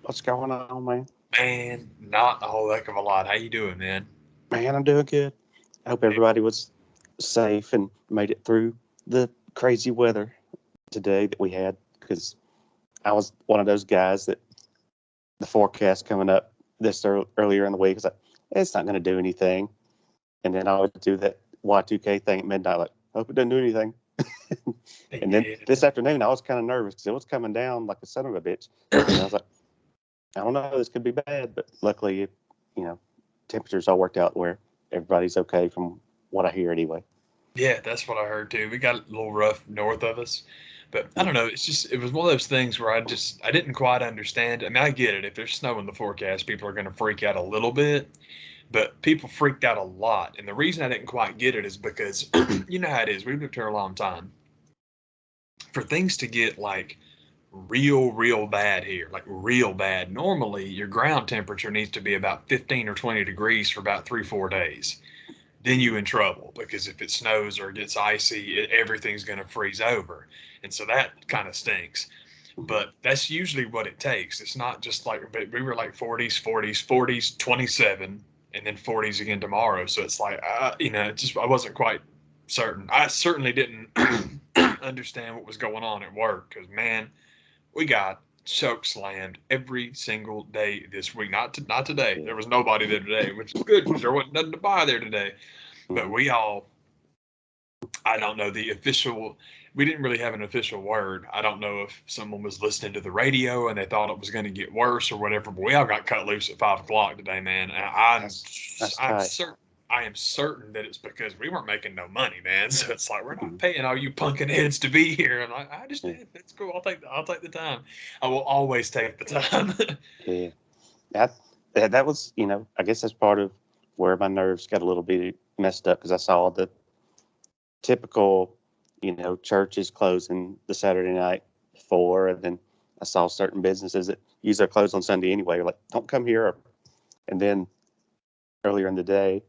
What's going on, man? Man, not a whole heck of a lot. How you doing, man? Man, I'm doing good. I hope everybody was safe and made it through the crazy weather today that we had. Because I was one of those guys that the forecast coming up earlier in the week was like, it's not going to do anything. And then I would do that Y2K thing at midnight, like, hope it doesn't do anything. And then Yeah. this afternoon, I was kind of nervous because it was coming down like a son of a bitch. And I was like, I don't know, this could be bad. But luckily, temperatures all worked out where everybody's okay from what I hear anyway. Yeah, that's what I heard too. We got a little rough north of us, but I Yeah. don't know. It was one of those things where I didn't quite understand. I mean, I get it. If there's snow in the forecast, people are going to freak out a little bit, but people freaked out a lot. And the reason I didn't quite get it is because you know how it is. We've lived here a long time. For things to get like real bad here, like real bad. Normally, your ground temperature needs to be about 15 or 20 degrees for about 3, 4 days. Then you in trouble because if it snows or gets icy, everything's going to freeze over. And so that kind of stinks. Mhm. But that's usually what it takes. It's not just like, but we were like 40s, 27, and then 40s again tomorrow. So it's like, I wasn't quite certain. I certainly didn't understand what was going on at work because, man, we got choke slammed every single day this week. Not today. Yeah. There was nobody there today, which is good because there wasn't nothing to buy there today. But Mhm. we all, I don't know the official. We didn't really have an official word. I don't know if someone was listening to the radio and they thought it was going to get worse or whatever. But we all got cut loose at 5 o'clock today, man. And That's I'm tight. certain. I am certain that it's because we weren't making no money, man. So it's like we're not Mhm. paying all you punkin heads to be here. And I just Yeah. it's cool. I'll take the time. I will always take the time. Yeah. That was, I guess that's part of where my nerves got a little bit messed up because I saw the typical, churches closing the Saturday night before, and then I saw certain businesses that use their clothes on Sunday anyway. Like, don't come here. And then earlier in the day,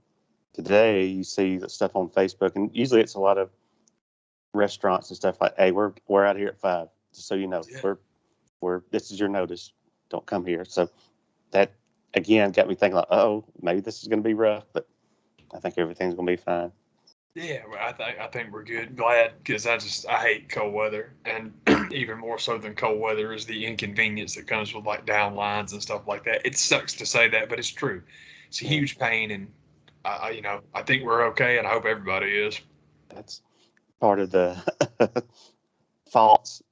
today, you see the stuff on Facebook, and usually it's a lot of restaurants and stuff like, "Hey, we're out here at 5, just so you know, Yeah. we're this is your notice. Don't come here." So that again got me thinking, like, "Oh, maybe this is going to be rough," but I think everything's going to be fine. Yeah, well, I think we're good. Glad because I hate cold weather, and even more so than cold weather is the inconvenience that comes with like down lines and stuff like that. It sucks to say that, but it's true. It's a Yeah, huge pain, and I think we're okay, and I hope everybody is. that's part of the false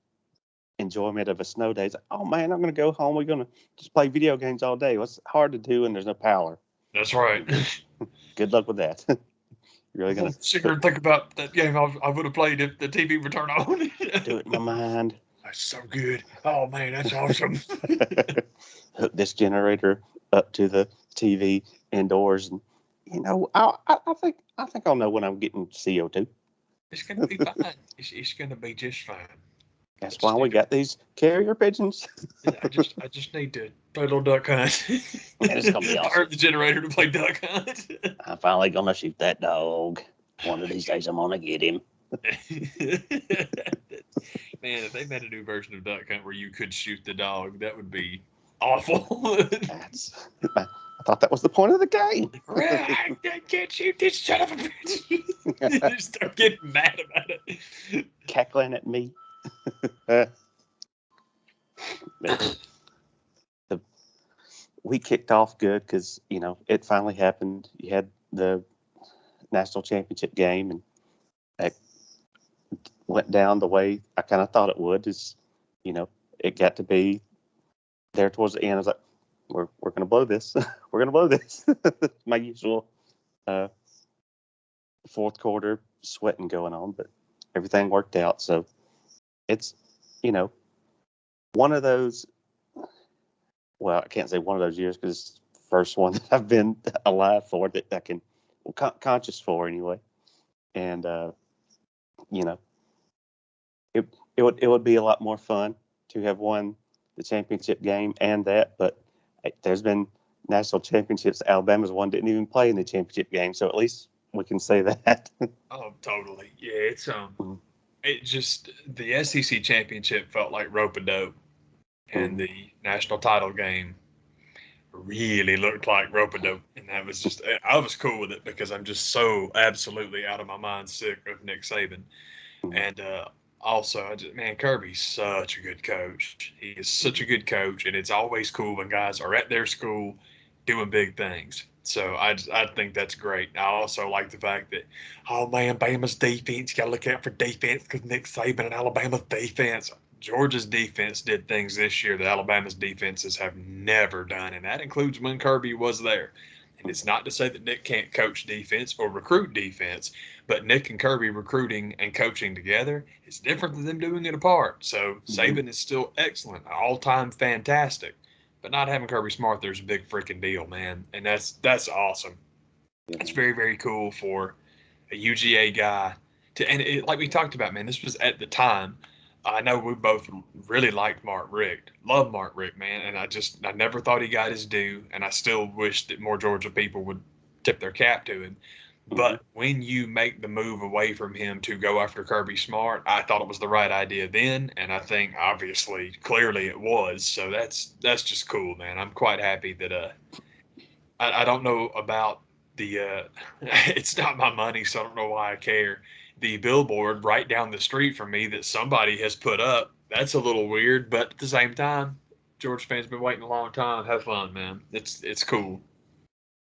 enjoyment of a snow day. It's like, oh man, I'm going to go home. We're going to just play video games all day. What's hard to do, and there's no power. That's right. Good luck with that. You're really going We'll to sit here put and think about that game I would have played if the TV would turn on. do it in my mind. That's so good. Oh man, that's awesome. Hook this generator up to the TV indoors, and I think I'll know when I'm getting CO2. It's gonna be fine. It's gonna be just fine. I That's why just we need to got these carrier pigeons. I just need to play a little duck hunt. Man, it's gonna be Fire awesome. up the generator to play duck hunt. I'm finally gonna shoot that dog. One of these days, I'm gonna get him. Man, if they made a new version of duck hunt where you could shoot the dog, that would be awful. That's. I thought that was the point of the game. I can't shoot this son of a bitch. You start getting mad about it. Cackling at me. But the we kicked off good because it finally happened. You had the national championship game, and it went down the way I kind of thought it would. It got to be there towards the end. I was like, we're gonna blow this. We're gonna blow this. My usual uh, fourth quarter sweating going on, but everything worked out. So it's you know one of those. Well, I can't say one of those years because it's the first one that I've been alive for that I can conscious for anyway. And you know, it would be a lot more fun to have won the championship game and that, but there's been national championships Alabama's one didn't even play in the championship game, so at least we can say that. Oh, totally. Yeah, it just the SEC championship felt like rope a dope. and the national title game really looked like rope-a-dope, and that was just I was cool with it because I'm just so absolutely out of my mind sick of Nick Saban, and also man, Kirby's such a good coach. He is such a good coach, and it's always cool when guys are at their school doing big things. So I think that's great. I also like the fact that, oh man, Bama's defense, you got to look out for defense because Nick Saban and Alabama's defense. Georgia's defense did things this year that Alabama's defenses have never done, and that includes when Kirby was there. And it's not to say that Nick can't coach defense or recruit defense, but Nick and Kirby recruiting and coaching together is different than them doing it apart. So Saban is still excellent, all-time fantastic, but not having Kirby Smart there's a big freaking deal, man, and that's awesome. It's very, very cool for a UGA guy to, and like we talked about, man, this was at the time. I know we both really liked Mark Richt, love Mark Richt, man, and I never thought he got his due, and I still wish that more Georgia people would tip their cap to him. But when you make the move away from him to go after Kirby Smart, I thought it was the right idea then, and I think obviously, clearly it was. So that's just cool, man. I'm quite happy that I don't know about the it's not my money, so I don't know why I care. The billboard right down the street from me that somebody has put up, that's a little weird, but at the same time, Georgia fans been waiting a long time. Have fun, man. It's cool.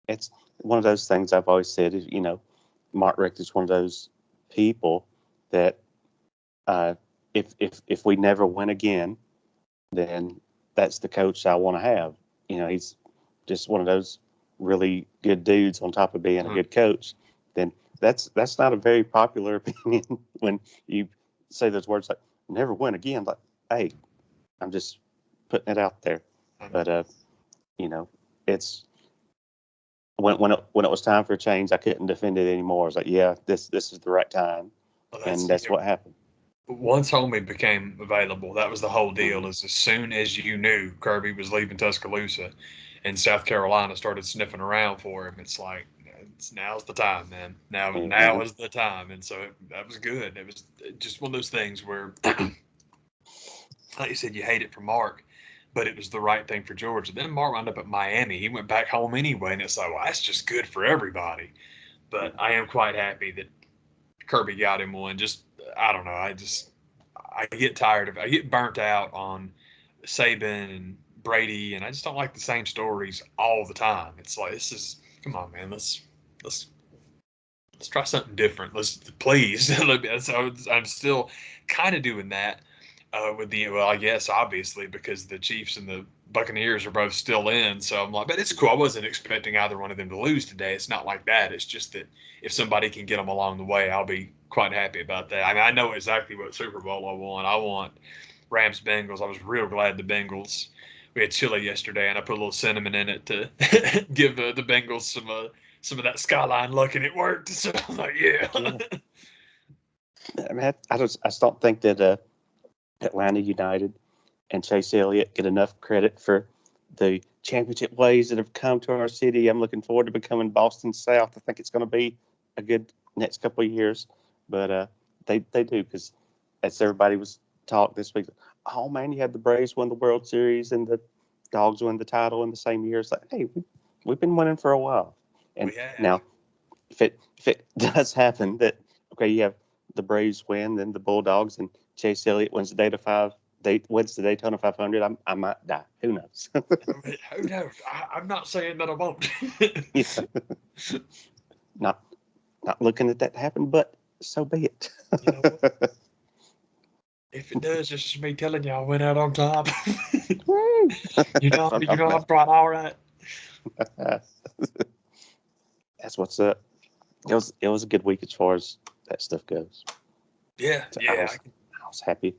It's one of those things I've always said is, Mark Richt is one of those people that if we never win again, then that's the coach I want to have. He's just one of those really good dudes on top of being a good coach. Then that's not a very popular opinion when you say those words like never win again. Like, hey, I'm just putting it out there. But it's when it was time for a change, I couldn't defend it anymore. I was like, yeah, this is the right time, and that's what happened. Once Homie became available, that was the whole deal. Is as soon as you knew Kirby was leaving Tuscaloosa, and South Carolina started sniffing around for him, it's like now's the time, man. Now is the time, and so that was good. It was just one of those things where, like you said, you hate it for Mark, but it was the right thing for Georgia. Then Mark wound up at Miami. He went back home anyway, and it's like, well, that's just good for everybody. But I am quite happy that Kirby got him one. Just I don't know. I get tired of. I get burnt out on Saban and Brady, and I just don't like the same stories all the time. It's like come on, man. Let's try something different. Let's please. So I'm still kind of doing that with I guess obviously because the Chiefs and the Buccaneers are both still in. So I'm like, but it's cool. I wasn't expecting either one of them to lose today. It's not like that. It's just that if somebody can get them along the way, I'll be quite happy about that. I mean, I know exactly what Super Bowl I want. I want Rams Bengals. I was real glad the Bengals. We had chili yesterday, and I put a little cinnamon in it to give the Bengals some of that skyline look, and it worked. So I'm like, yeah. I mean, I just don't think that Atlanta United and Chase Elliott get enough credit for the championship ways that have come to our city. I'm looking forward to becoming Boston South. I think it's going to be a good next couple of years, but they do, because as everybody was talk this week, oh man, you had the Braves win the World Series and the Dogs win the title in the same year. It's like, hey, we've been winning for a while, and now if it does happen that okay, you have the Braves win, then the Bulldogs, and Chase Elliott wins the wins the Daytona 500. I might die. Who knows? Who knows? I'm not saying that I won't. Not looking at that happen, but so be it. You know what? If it does, it's just me telling you I went out on top. you know I'm quite all right. That's what's up. It was a good week as far as that stuff goes. Yeah, so yeah. I was happy.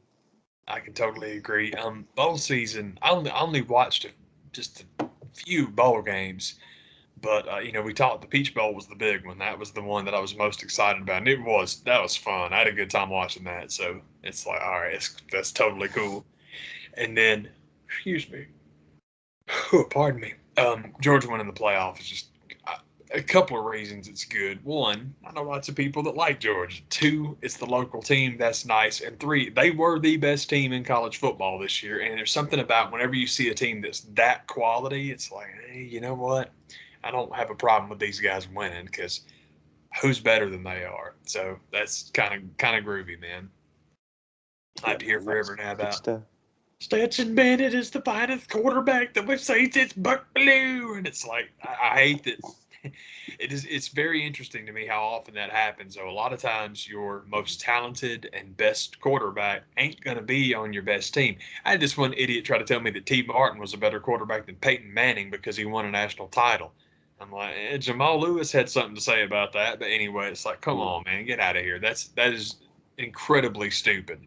I can totally agree. Bowl season, I only watched just a few bowl games, but we talked. The Peach Bowl was the big one. That was the one that I was most excited about, and that was fun. I had a good time watching that. So it's like, all right, that's totally cool. And then, excuse me, pardon me. Georgia winning the playoff is just a couple of reasons it's good. One, I know lots of people that like Georgia. Two, it's the local team. That's nice. And three, they were the best team in college football this year. And there's something about whenever you see a team that's that quality, it's like, hey, you know what? I don't have a problem with these guys winning because who's better than they are? So that's kind of groovy, man. I'd hear forever now about Stetson Bennett is the finest quarterback that we've seen since Buck Blue, and it's like I hate that. It's very interesting to me how often that happens. So a lot of times your most talented and best quarterback ain't going to be on your best team. I had this one idiot try to tell me that T. Martin was a better quarterback than Peyton Manning because he won a national title. I'm like, Jamal Lewis had something to say about that, but anyway, it's like, come on, man, get out of here. That is incredibly stupid.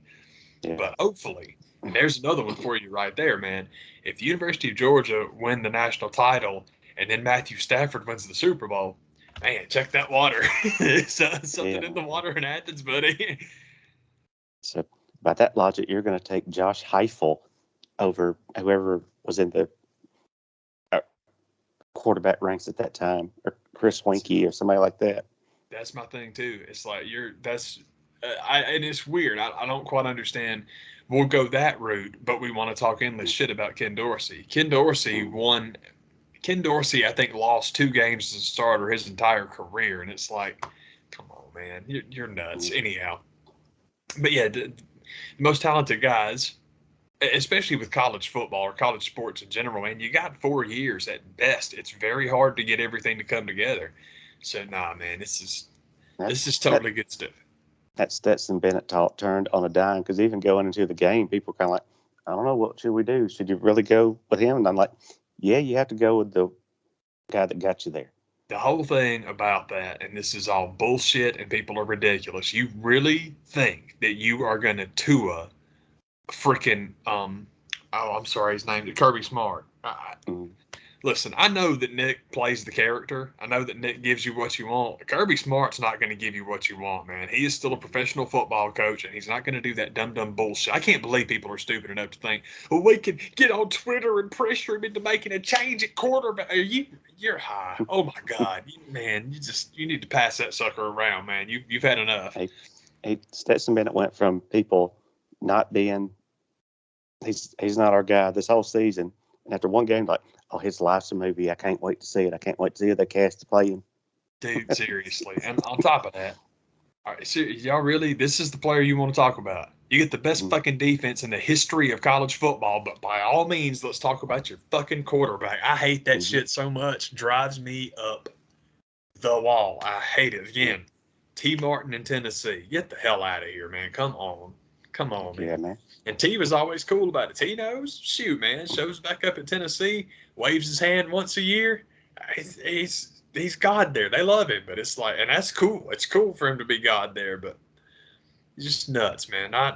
Yeah. But hopefully, and there's another one for you right there, man. If the University of Georgia win the national title and then Matthew Stafford wins the Super Bowl, man, check that water. Something in the water in Athens, buddy. So by that logic, you're going to take Josh Heupel over whoever was in the quarterback ranks at that time, or Chris Winkie or somebody like that. That's my thing too. It's like and it's weird. I don't quite understand. We'll go that route, but we want to talk endless shit about Ken Dorsey. Ken Dorsey, I think, lost 2 games as a starter his entire career, and it's like, come on, man, you're nuts. Anyhow, but yeah, the most talented guys, especially with college football or college sports in general, man, you got 4 years at best. It's very hard to get everything to come together. So, nah, man, this is totally good stuff. That Stetson Bennett talk turned on a dime, because even going into the game, people were kind of like, I don't know, what should we do? Should you really go with him? And I'm like, yeah, you have to go with the guy that got you there. The whole thing about that, and this is all bullshit and people are ridiculous, you really think that you are going to Tua freaking, I'm sorry, his name is Kirby Smart. Listen, I know that Nick plays the character. I know that Nick gives you what you want. Kirby Smart's not going to give you what you want, man. He is still a professional football coach, and he's not going to do that dumb bullshit. I can't believe people are stupid enough to think, well, we can get on Twitter and pressure him into making a change at quarterback. You're high. Oh, my God. Man, you need to pass that sucker around, man. You've had enough. Hey, Stetson Bennett went from people not being – he's not our guy this whole season. And after one game, like, oh, his life's a movie. I can't wait to see it. I can't wait to see the cast to play him. Dude, seriously. And on top of that, all right, y'all really, this is the player you want to talk about. You get the best fucking defense in the history of college football, but by all means, let's talk about your fucking quarterback. I hate that shit so much. Drives me up the wall. I hate it. Again, T. Martin in Tennessee. Get the hell out of here, man. Come on, man. Yeah, man. And T was always cool about it. T knows, shoot, man, shows back up at Tennessee, waves his hand once a year. He's God there. They love him, but it's like, and that's cool. It's cool for him to be God there, but he's just nuts, man. I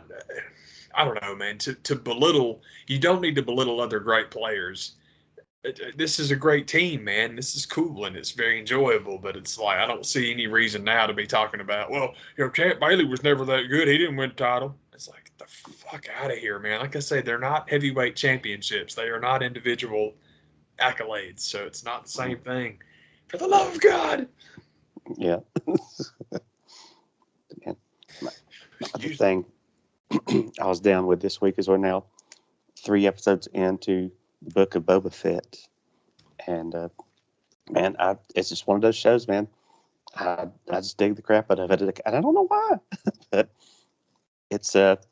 don't know, man. To belittle, you don't need to belittle other great players. This is a great team, man. This is cool and it's very enjoyable, but it's like, I don't see any reason now to be talking about, well, Champ Bailey was never that good. He didn't win the title. It's like, get the fuck out of here, man. Like I say, they're not heavyweight championships. They are not individual accolades. So it's not the same thing. For the love of God. Yeah. The thing I was down with this week is we're now 3 episodes into the book of Boba Fett. And, man, it's just one of those shows, man. I just dig the crap out of it. And I don't know why. But it's it's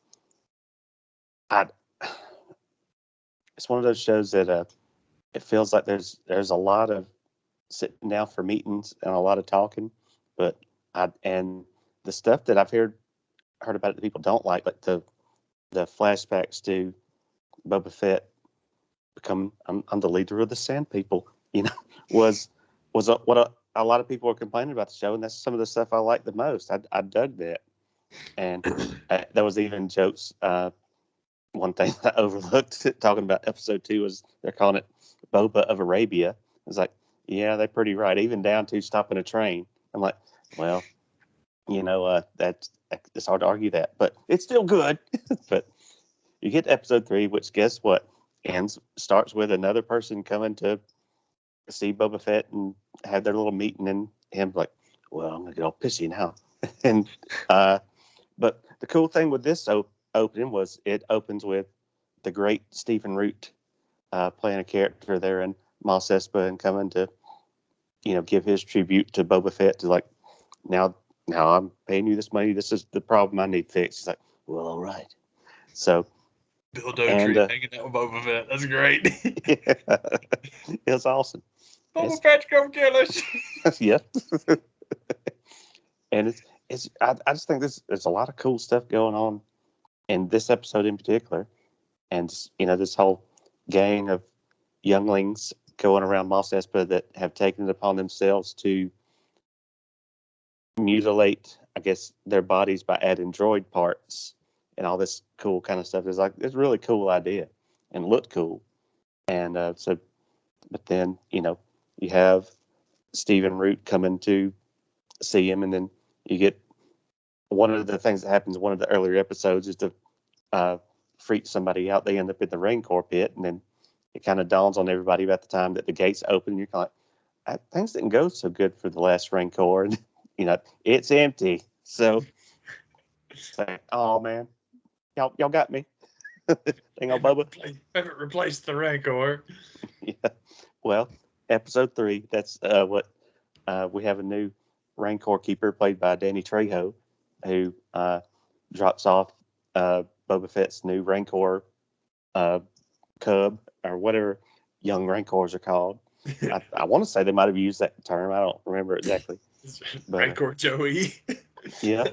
one of those shows that it feels like there's a lot of sitting down for meetings and a lot of talking, but and the stuff that I've heard about that people don't like the flashbacks to Boba Fett become I'm the leader of the Sand People, was what a lot of people are complaining about the show, and that's some of the stuff I like the most. I dug that, and there was even jokes. One thing I overlooked talking about episode 2 was they're calling it Boba of Arabia. It's like, yeah, they're pretty right, even down to stopping a train. I'm like, well, it's hard to argue that, but it's still good. But you get to episode 3, which guess what? Starts with another person coming to see Boba Fett and have their little meeting, and him like, well, I'm gonna get all pissy now. And but the cool thing with this opening was it opens with the great Stephen Root playing a character there in Mos Espa and coming to, give his tribute to Boba Fett to like, now I'm paying you this money. This is the problem I need fixed. He's like, well, all right. So Bill Dotrieve hanging out with Boba Fett. That's great. Yeah, it was awesome. Boba Fett's gonna kill us. Yeah. And I just think there's a lot of cool stuff going on in this episode in particular. And, this whole gang of younglings going around Mos Espa that have taken it upon themselves to mutilate, I guess, their bodies by adding droid parts and all this cool kind of stuff. It's a really cool idea and looked cool. And but then, you have Stephen Root coming to see him, and then you get one of the things that happens in one of the earlier episodes is to freak somebody out. They end up in the Rancor pit, and then it kind of dawns on everybody about the time that the gates open. And you're kind of like, things didn't go so good for the last Rancor, and it's empty. So it's like, oh man, y'all got me. Hang on, Boba. Haven't replaced the Rancor. Yeah. Well, episode 3. That's what we have a new Rancor keeper played by Danny Trejo, who drops off Boba Fett's new Rancor cub, or whatever young Rancors are called. I want to say they might have used that term. I don't remember exactly. But, Rancor Joey. Yeah.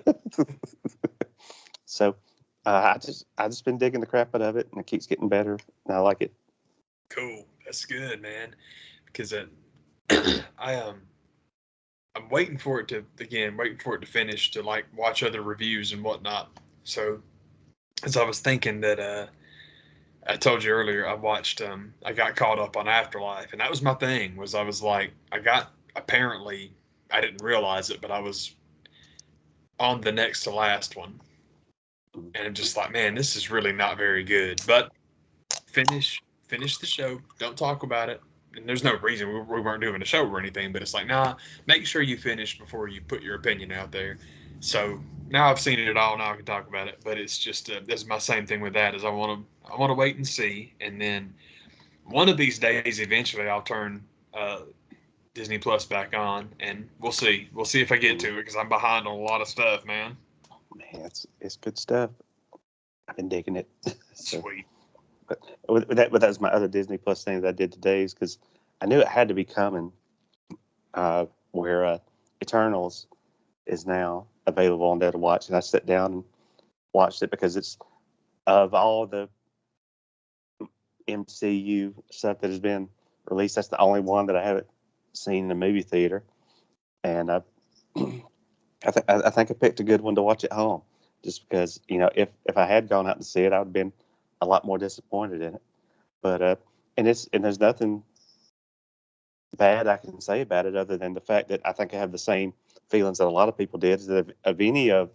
So I just been digging the crap out of it, and it keeps getting better, and I like it. Cool. That's good, man. Because I'm waiting for it to finish to like watch other reviews and whatnot. So as I was thinking that I told you earlier, I got caught up on Afterlife, and that was my thing. Was I was like, apparently I didn't realize it, but I was on the next to last one, and I'm just like, man, this is really not very good. But finish the show. Don't talk about it. And there's no reason we weren't doing a show or anything, but it's like, nah, make sure you finish before you put your opinion out there. So now I've seen it all. Now I can talk about it. But it's just that's my same thing with that. Is I want to wait and see, and then one of these days, eventually, I'll turn Disney Plus back on, and we'll see. We'll see if I get to it, because I'm behind on a lot of stuff, man. Man, it's good stuff. I've been digging it. So, sweet. But that was my other Disney Plus thing that I did today, is because I knew it had to be coming. Where Eternals is now available on there to watch, and I sat down and watched it, because it's, of all the MCU stuff that has been released, that's the only one that I haven't seen in a movie theater, and I think I picked a good one to watch at home, just because if I had gone out to see it, I would have been a lot more disappointed in it. But and there's nothing bad I can say about it, other than the fact that I think I have the same feelings that a lot of people did, is that of any of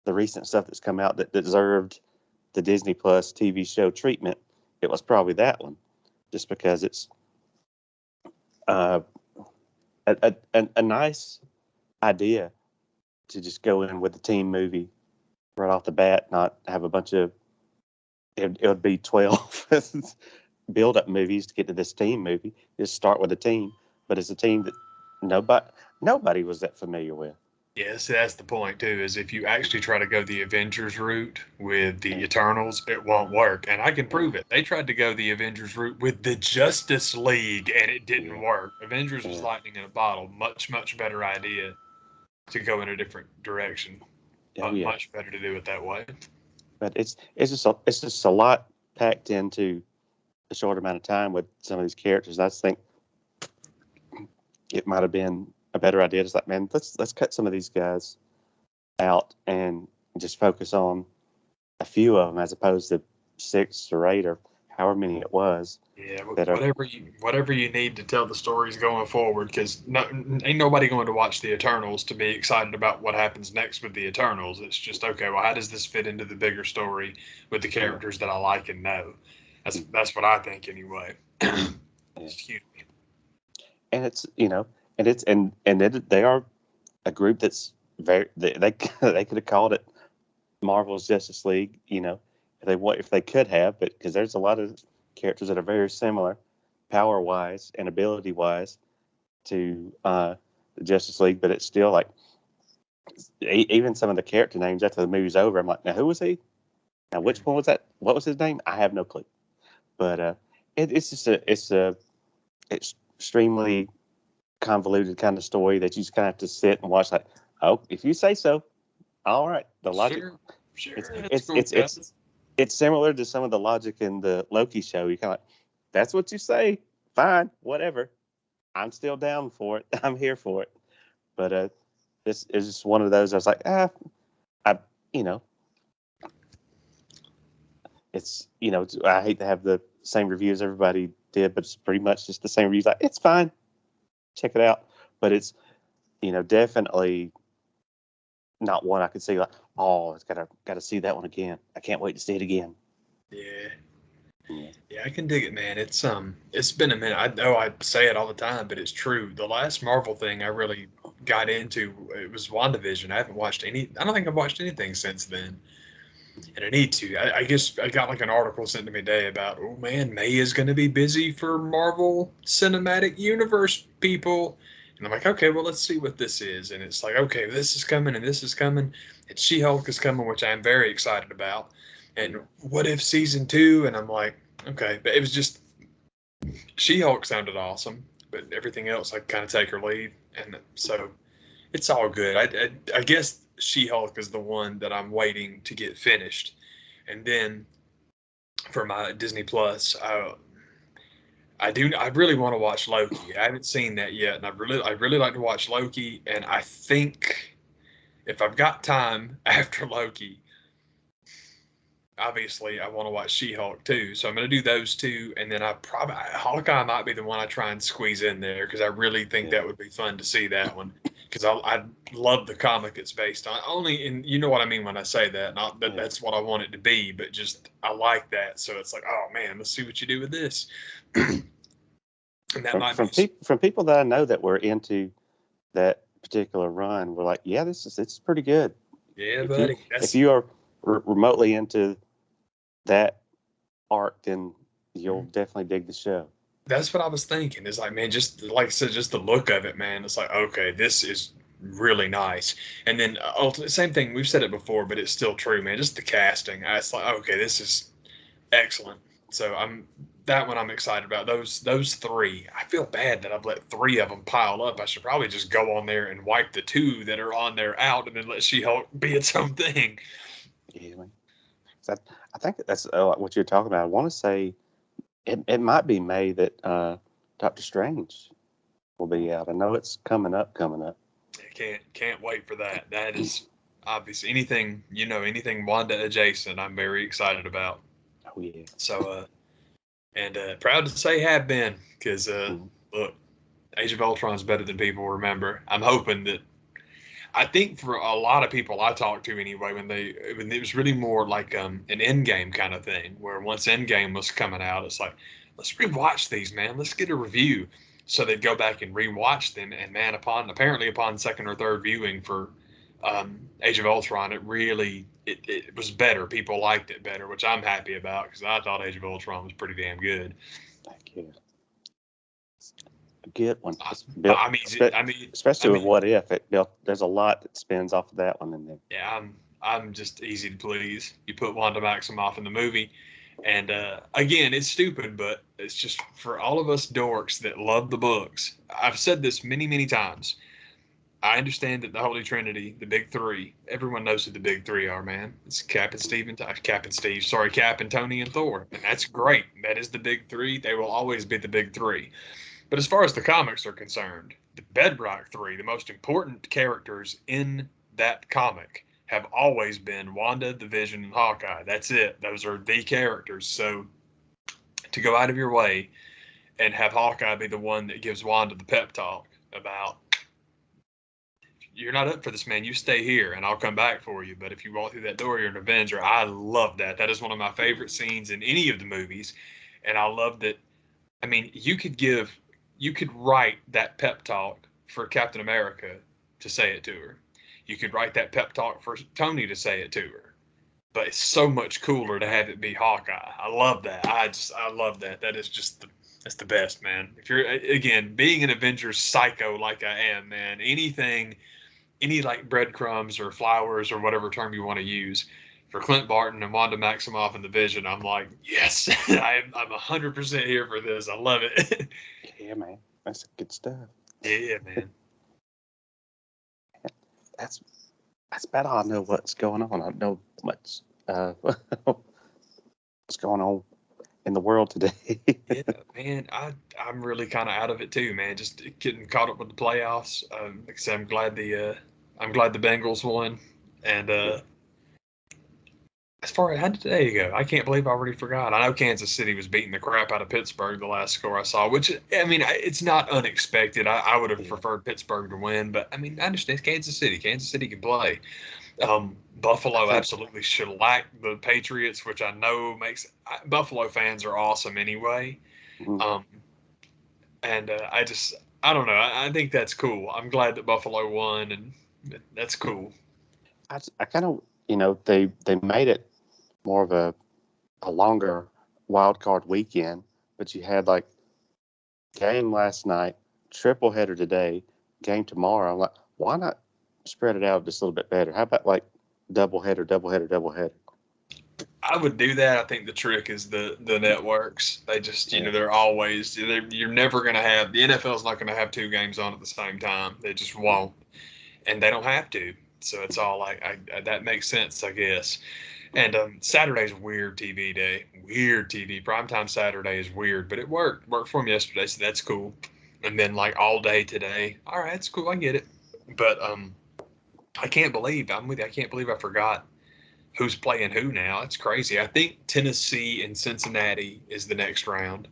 the recent stuff that's come out that deserved the Disney Plus TV show treatment, it was probably that one, just because it's a nice idea to just go in with the team movie right off the bat, not have a bunch of, it would be 12 build-up movies to get to this team movie. Just start with a team, but it's a team that nobody was that familiar with. Yes, that's the point too, is if you actually try to go the Avengers route with the Eternals, it won't work. And I can prove it. They tried to go the Avengers route with the Justice League, and it didn't work. Avengers was lightning in a bottle. Much, much better idea to go in a different direction. Much better to do it that way. But it's just a lot packed into a short amount of time with some of these characters. I just think it might have been a better idea. Just like, man, let's cut some of these guys out and just focus on a few of them, as opposed to 6 or 8 or however many it was. Yeah, whatever you need to tell the stories going forward, because ain't nobody going to watch the Eternals to be excited about what happens next with the Eternals. It's just, okay, well, how does this fit into the bigger story with the characters that I like and know? That's what I think anyway. Excuse me. and it's they are a group that's they they could have called it Marvel's Justice League, if they could have, but because there's a lot of characters that are very similar, power wise and ability wise, to the Justice League, but it's still like even some of the character names after the movie's over, I'm like, now who was he? Now which one was that? What was his name? I have no clue. But it's just a extremely convoluted kind of story that you just kind of have to sit and watch. Like, oh, if you say so, all right. The logic, sure, it's similar to some of the logic in the Loki show. You kind of like, that's what you say, fine, whatever. I'm still down for it. I'm here for it. But this is just one of those. I was like, you know, it's I hate to have the same reviews everybody did, but it's pretty much just the same reviews. Like, it's fine, check it out. But it's definitely not one I could see like, oh, it's gotta see that one again. I can't wait to see it again. Yeah, I can dig it, man. It's been a minute. I know I say it all the time, but it's true. The last Marvel thing I really got into, it was WandaVision. I haven't watched any. I don't think I've watched anything since then, and I need to. I guess I got like an article sent to me today about, oh man, May is going to be busy for Marvel Cinematic Universe people. And I'm like, okay, well, let's see what this is. And it's like, okay, this is coming and this is coming. And She-Hulk is coming, which I'm very excited about. And what if season 2? And I'm like, okay. But it was just, She-Hulk sounded awesome. But everything else, I kind of take or leave. And so it's all good. I guess She-Hulk is the one that I'm waiting to get finished. And then for my Disney Plus, I really want to watch Loki. I haven't seen that yet, and I really like to watch Loki. And I think if I've got time after Loki, obviously I want to watch She-Hulk too. So I'm going to do those two, and then Hawkeye might be the one I try and squeeze in there because I really think that would be fun to see that one. Because I love the comic it's based on. Only, and you know what I mean when I say that. Not that that's what I want it to be, but just I like that. So it's like, oh man, let's see what you do with this. And that from people that I know that were into that particular run, were like, yeah, it's pretty good. Yeah, buddy. If you are remotely into that arc, then you'll definitely dig the show. That's what I was thinking. It's like, man, just like I said, just the look of it, man. It's like, okay, this is really nice. And then same thing. We've said it before, but it's still true, man. Just the casting. It's like, okay, this is excellent. So I'm excited about. Those three. I feel bad that I've let 3 of them pile up. I should probably just go on there and wipe the 2 that are on there out, and then let She-Hulk be its own thing. Yeah, I think that's what you're talking about. I want to say it might be May that Doctor Strange will be out. I know it's coming up. I can't wait for that. That is obviously anything Wanda adjacent. I'm very excited about. Oh yeah. So and proud to say have been, because look, Age of Ultron is better than people remember. I'm hoping that. I think for a lot of people I talked to anyway, when it was really more like an Endgame kind of thing, where once Endgame was coming out, it's like, let's rewatch these, man. Let's get a review. So they'd go back and rewatch them, and man, apparently upon second or third viewing for Age of Ultron, it was better. People liked it better, which I'm happy about because I thought Age of Ultron was pretty damn good. Thank you. A good one. Especially with What If. There's a lot that spins off of that one in there. Yeah, I'm just easy to please. You put Wanda Maximoff in the movie, and again, it's stupid, but it's just for all of us dorks that love the books. I've said this many, many times. I understand that the Holy Trinity, the big 3, everyone knows who the big 3 are, man. It's Cap and Tony and Thor, and that's great. That is the big 3. They will always be the big 3. But as far as the comics are concerned, the Bedrock 3, the most important characters in that comic, have always been Wanda, the Vision, and Hawkeye. That's it. Those are the characters. So to go out of your way and have Hawkeye be the one that gives Wanda the pep talk about, you're not up for this, man. You stay here, and I'll come back for you. But if you walk through that door, you're an Avenger. I love that. That is one of my favorite scenes in any of the movies. And I love that. I mean, you could give you could write that pep talk for Captain America to say it to her. You could write that pep talk for Tony to say it to her. But it's so much cooler to have it be Hawkeye. I love that. I love that. That is just that's the best, man. If you're again being an Avengers psycho like I am, man, any like breadcrumbs or flowers or whatever term you want to use for Clint Barton and Wanda Maximoff and the Vision, I'm like, yes, I'm 100% here for this. I love it. Yeah, man, that's good stuff. Yeah, man. That's about all I know what's going on. I don't know much what's going on in the world today. Yeah, man, I'm really kind of out of it too, man. Just getting caught up with the playoffs. Like I said, I'm glad the Bengals won. And as far as how did today go, I can't believe I already forgot. I know Kansas City was beating the crap out of Pittsburgh the last score I saw, which I mean, it's not unexpected. I would have preferred Pittsburgh to win, but I mean, I understand Kansas City. Kansas City can play. Buffalo absolutely shellacked the Patriots, which I know makes Buffalo fans are awesome anyway. And I don't know. I think that's cool. I'm glad that Buffalo won, and that's cool. I kind of, they made it more of a longer wild card weekend, but you had like game last night, triple header today, game tomorrow. I'm like, why not spread it out just a little bit better? How about like double header? I would do that. I think the trick is the networks. They just, they're always, you're never going to have, the NFL's not going to have two games on at the same time. They just won't. And they don't have to. So it's all like, that makes sense, I guess. And Saturday's weird TV day. Weird TV. Primetime Saturday is weird, but it worked. Worked for me yesterday, so that's cool. And then like all day today. All right, it's cool. I get it. But I can't believe I'm with you. I can't believe I forgot who's playing who now. It's crazy. I think Tennessee and Cincinnati is the next round,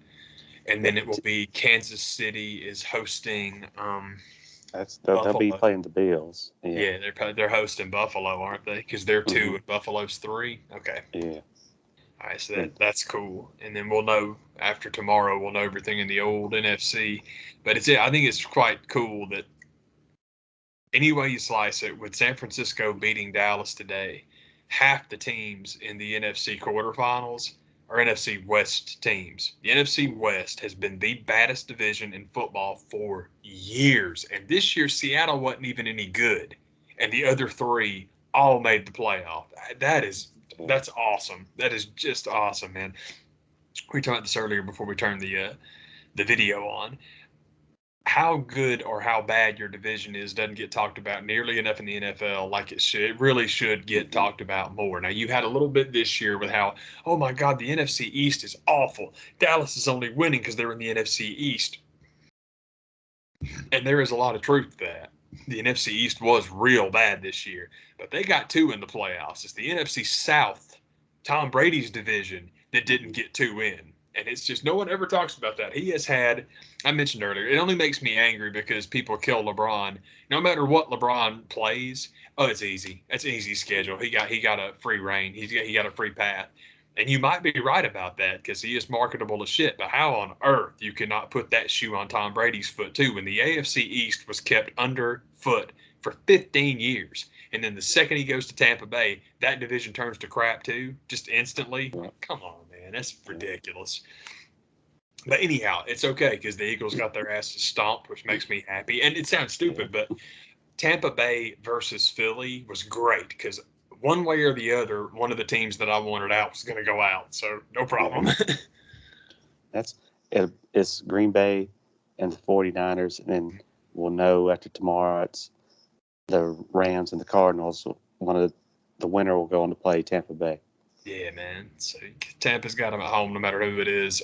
and then it will be Kansas City is hosting. They'll be playing the Bills. Yeah, they're hosting Buffalo, aren't they? Because they're 2 and Buffalo's 3. Okay. Yeah. All right, so that's cool. And then we'll know after tomorrow. We'll know everything in the old NFC. But I think it's quite cool that any way you slice it, with San Francisco beating Dallas today, half the teams in the NFC quarterfinals are NFC West teams. The NFC West has been the baddest division in football for years. And this year, Seattle wasn't even any good. And the other 3 all made the playoff. That's awesome. That is just awesome, man. We talked about this earlier before we turned the video on. How good or how bad your division is doesn't get talked about nearly enough in the NFL like it should. It really should get talked about more. Now, you had a little bit this year with how, oh my God, the NFC East is awful. Dallas is only winning because they're in the NFC East. And there is a lot of truth to that. The NFC East was real bad this year, but they got 2 in the playoffs. It's the NFC South, Tom Brady's division, that didn't get 2 in. And it's just, no one ever talks about that. He has had, I mentioned earlier, it only makes me angry because people kill LeBron. No matter what LeBron plays, it's easy. It's an easy schedule. He got a free reign. He got a free path. And you might be right about that because he is marketable as shit. But how on earth you cannot put that shoe on Tom Brady's foot too when the AFC East was kept underfoot for 15 years? And then the second he goes to Tampa Bay, that division turns to crap too, just instantly. Come on, man. That's ridiculous. But anyhow, it's okay because the Eagles got their asses stomped, which makes me happy. And it sounds stupid, but Tampa Bay versus Philly was great because one way or the other, one of the teams that I wanted out was going to go out. So no problem. It's Green Bay and the 49ers, and then we'll know after tomorrow it's the Rams and the Cardinals. The winner will go on to play Tampa Bay. Yeah, man. So Tampa's got them at home no matter who it is.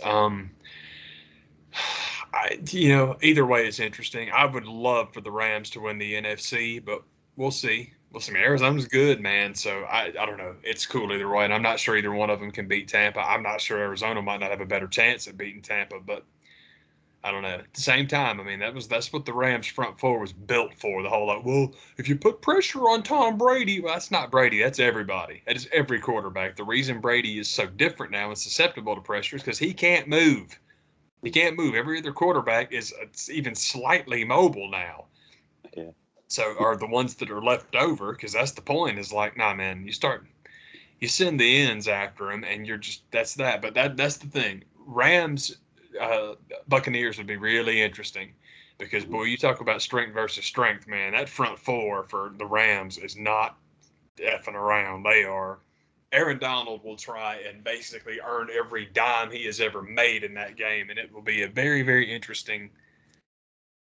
Either way it's interesting. I would love for the Rams to win the NFC, but we'll see. I mean, Arizona's good, man. So I don't know. It's cool either way, and I'm not sure either one of them can beat Tampa. I'm not sure Arizona might not have a better chance at beating Tampa, but I don't know. At the same time, I mean, that's what the Rams front four was built for. The whole like, well, if you put pressure on Tom Brady, well, that's not Brady. That's everybody. That is every quarterback. The reason Brady is so different now and susceptible to pressure is because he can't move. He can't move. Every other quarterback is even slightly mobile now. Yeah. So are the ones that are left over, because that's the point. Is like, nah, man, you send the ends after him, and you're just that's that. But that's the thing. Rams, Buccaneers would be really interesting, because boy, you talk about strength versus strength, man. That front four for the Rams is not effing around. They are. Aaron Donald will try and basically earn every dime he has ever made in that game, and it will be a very, very interesting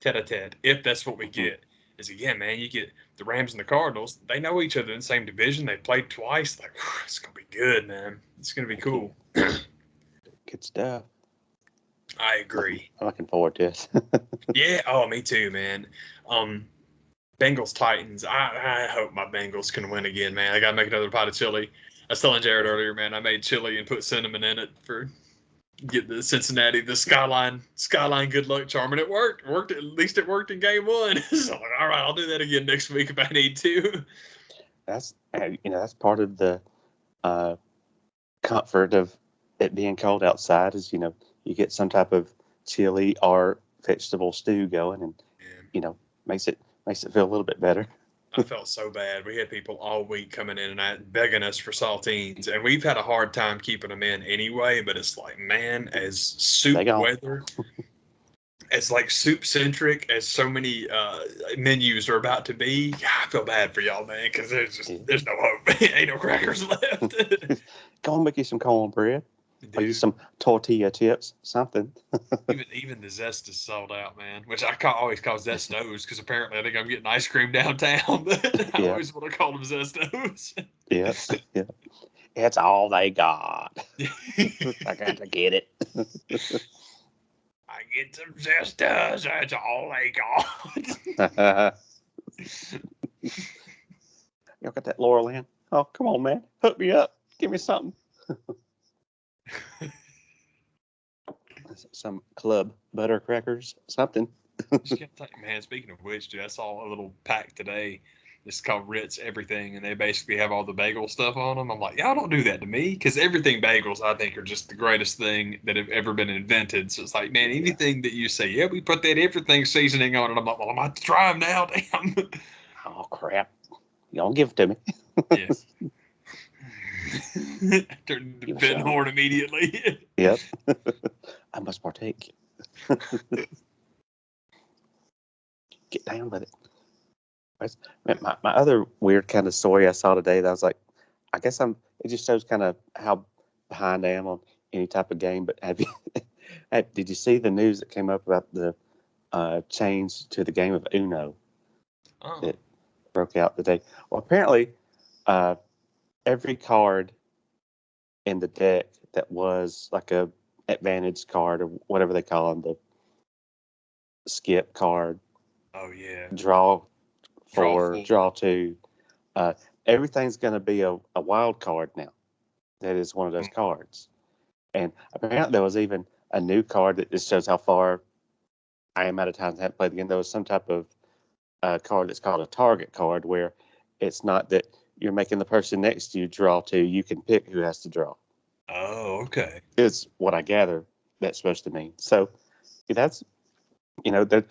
tete-a-tete if that's what we get. Is again, man, you get the Rams and the Cardinals. They know each other in the same division. They played twice. Like, it's gonna be good, man. It's gonna be cool. Good stuff. I agree. I'm looking forward to it. Yeah. Oh, me too, man. Bengals Titans. I hope my Bengals can win again, man. I gotta make another pot of chili. I was telling Jared earlier, man. I made chili and put cinnamon in it for get the Cincinnati, the skyline good luck charm, and it worked. At least it worked in game one. So I'm like, all right, I'll do that again next week if I need to. That's that's part of the comfort of it being cold outside is you get some type of chili or vegetable stew going, and makes it feel a little bit better. I felt so bad. We had people all week coming in and begging us for saltines, and we've had a hard time keeping them in anyway. But it's like, man, as soup weather, as like soup centric as so many menus are about to be, I feel bad for y'all, man, because there's no hope. Ain't no crackers left. Go and make you some cornbread. Or use some tortilla chips, something. even the Zest is sold out, man. Which I always call Zestos because apparently I think I'm getting ice cream downtown. But I always want to call them Zestos. Yeah. It's all they got. I got to get it. I get some Zestos. That's all they got. Y'all got that Laurel in? Oh, come on, man. Hook me up. Give me something. Some club butter crackers, something. Man, speaking of which, dude, I saw a little pack today. It's called Ritz Everything, and they basically have all the bagel stuff on them. I'm like, y'all don't do that to me, because everything bagels, I think, are just the greatest thing that have ever been invented. So it's like, man, anything that you say, yeah, we put that everything seasoning on it. I'm like, well, I'm about to try them now, damn. Oh, crap. You don't give it to me. Yes. Turned into Ben Horn immediately. Yep. I must partake. Get down with it. My other weird kind of story I saw today that I was like, I guess it just shows kind of how behind I am on any type of game. But did you see the news that came up about the change to the game of Uno that broke out today? Well, apparently, every card in the deck that was like a advantage card or whatever they call them, the skip card. Oh yeah. Draw 4, draw 2. Everything's going to be a wild card now. That is one of those cards. And apparently there was even a new card that just shows how far I am out of time to have played the game. There was some type of card that's called a target card, where it's not that you're making the person next to you draw 2. You can pick who has to draw. Oh, okay. Is what I gather that's supposed to mean. So that's, that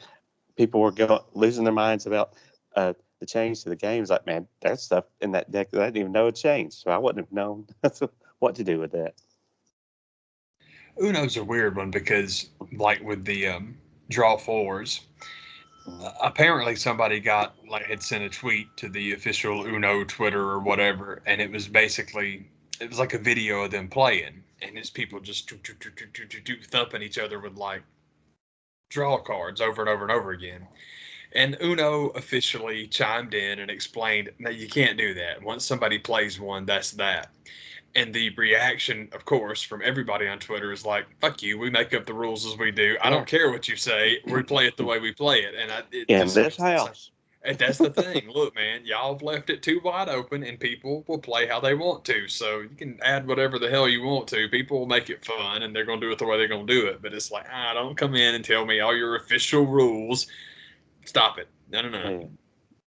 people were losing their minds about the change to the game. It's like, man, there's stuff in that deck that I didn't even know had changed. So I wouldn't have known what to do with that. Uno's a weird one because, like with the draw 4s, apparently somebody had sent a tweet to the official Uno Twitter or whatever, and it was like a video of them playing, and it's people just thumping each other with like draw cards over and over and over again. And Uno officially chimed in and explained, no, you can't do that. Once somebody plays one, that's that. And the reaction, of course, from everybody on Twitter is like, fuck you, we make up the rules as we do. I don't care what you say. We play it the way we play it. And in this house. And that's the thing. Look, man, y'all have left it too wide open, and people will play how they want to. So you can add whatever the hell you want to. People will make it fun, and they're going to do it the way they're going to do it. But it's like, don't come in and tell me all your official rules. Stop it. No. Yeah.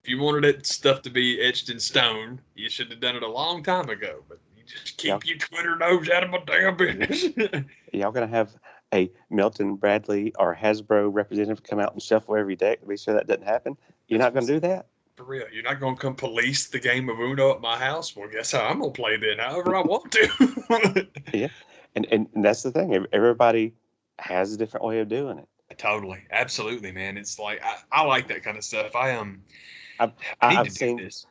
If you wanted it stuff to be etched in stone, you should have done it a long time ago. But you just keep your Twitter nose out of my damn business. Y'all gonna have a Milton Bradley or Hasbro representative come out and shuffle every deck to be sure that doesn't happen? You're not going to do that? For real. You're not going to come police the game of Uno at my house? Well, guess how I'm going to play then, however I want to. Yeah. And that's the thing. Everybody has a different way of doing it. Totally. Absolutely, man. It's like, I like that kind of stuff. I I've, need to I've do seen this.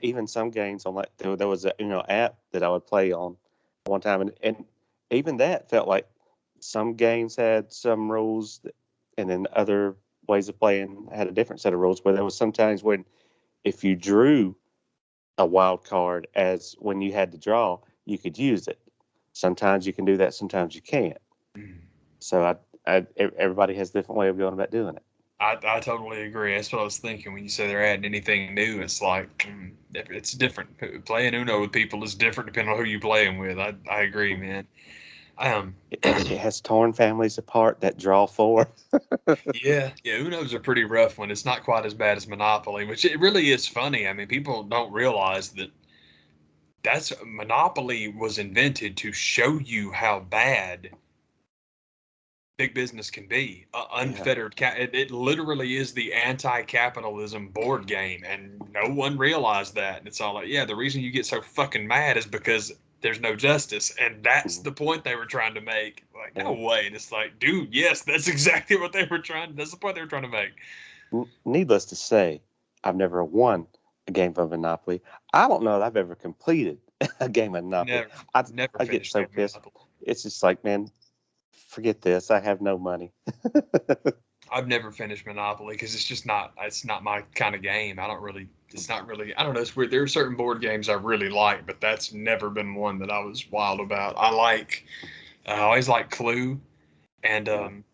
even some games on like there was a app that I would play on one time, and even that felt like some games had some rules, and then other ways of playing had a different set of rules. Where there was sometimes when if you drew a wild card as when you had to draw, you could use it. Sometimes you can do that, sometimes you can't. Mm. So everybody has a different way of going about doing it. I totally agree. That's what I was thinking when you say they're adding anything new. It's like it's different. Playing Uno with people is different depending on who you play them with. I agree, man. It has torn families apart. That draw four. Yeah, Uno's a pretty rough one. It's not quite as bad as Monopoly, which it really is funny. I mean, people don't realize that's Monopoly was invented to show you how bad big business can be. Unfettered it literally is the anti-capitalism board game, and no one realized that. And it's all like, yeah, the reason you get so fucking mad is because there's no justice, and that's the point they were trying to make. Like, no way. And it's like, dude, yes, that's exactly what they were trying. That's the point they were trying to make. Needless to say, I've never won a game of Monopoly. I don't know that I've ever completed a game of Monopoly. Never I get finished so pissed. Monopoly. It's just like, man, forget this. I have no money. I've never finished Monopoly because it's not my kind of game. It's not really, I don't know. It's weird. There are certain board games I really like, but that's never been one that I was wild about. I always like Clue and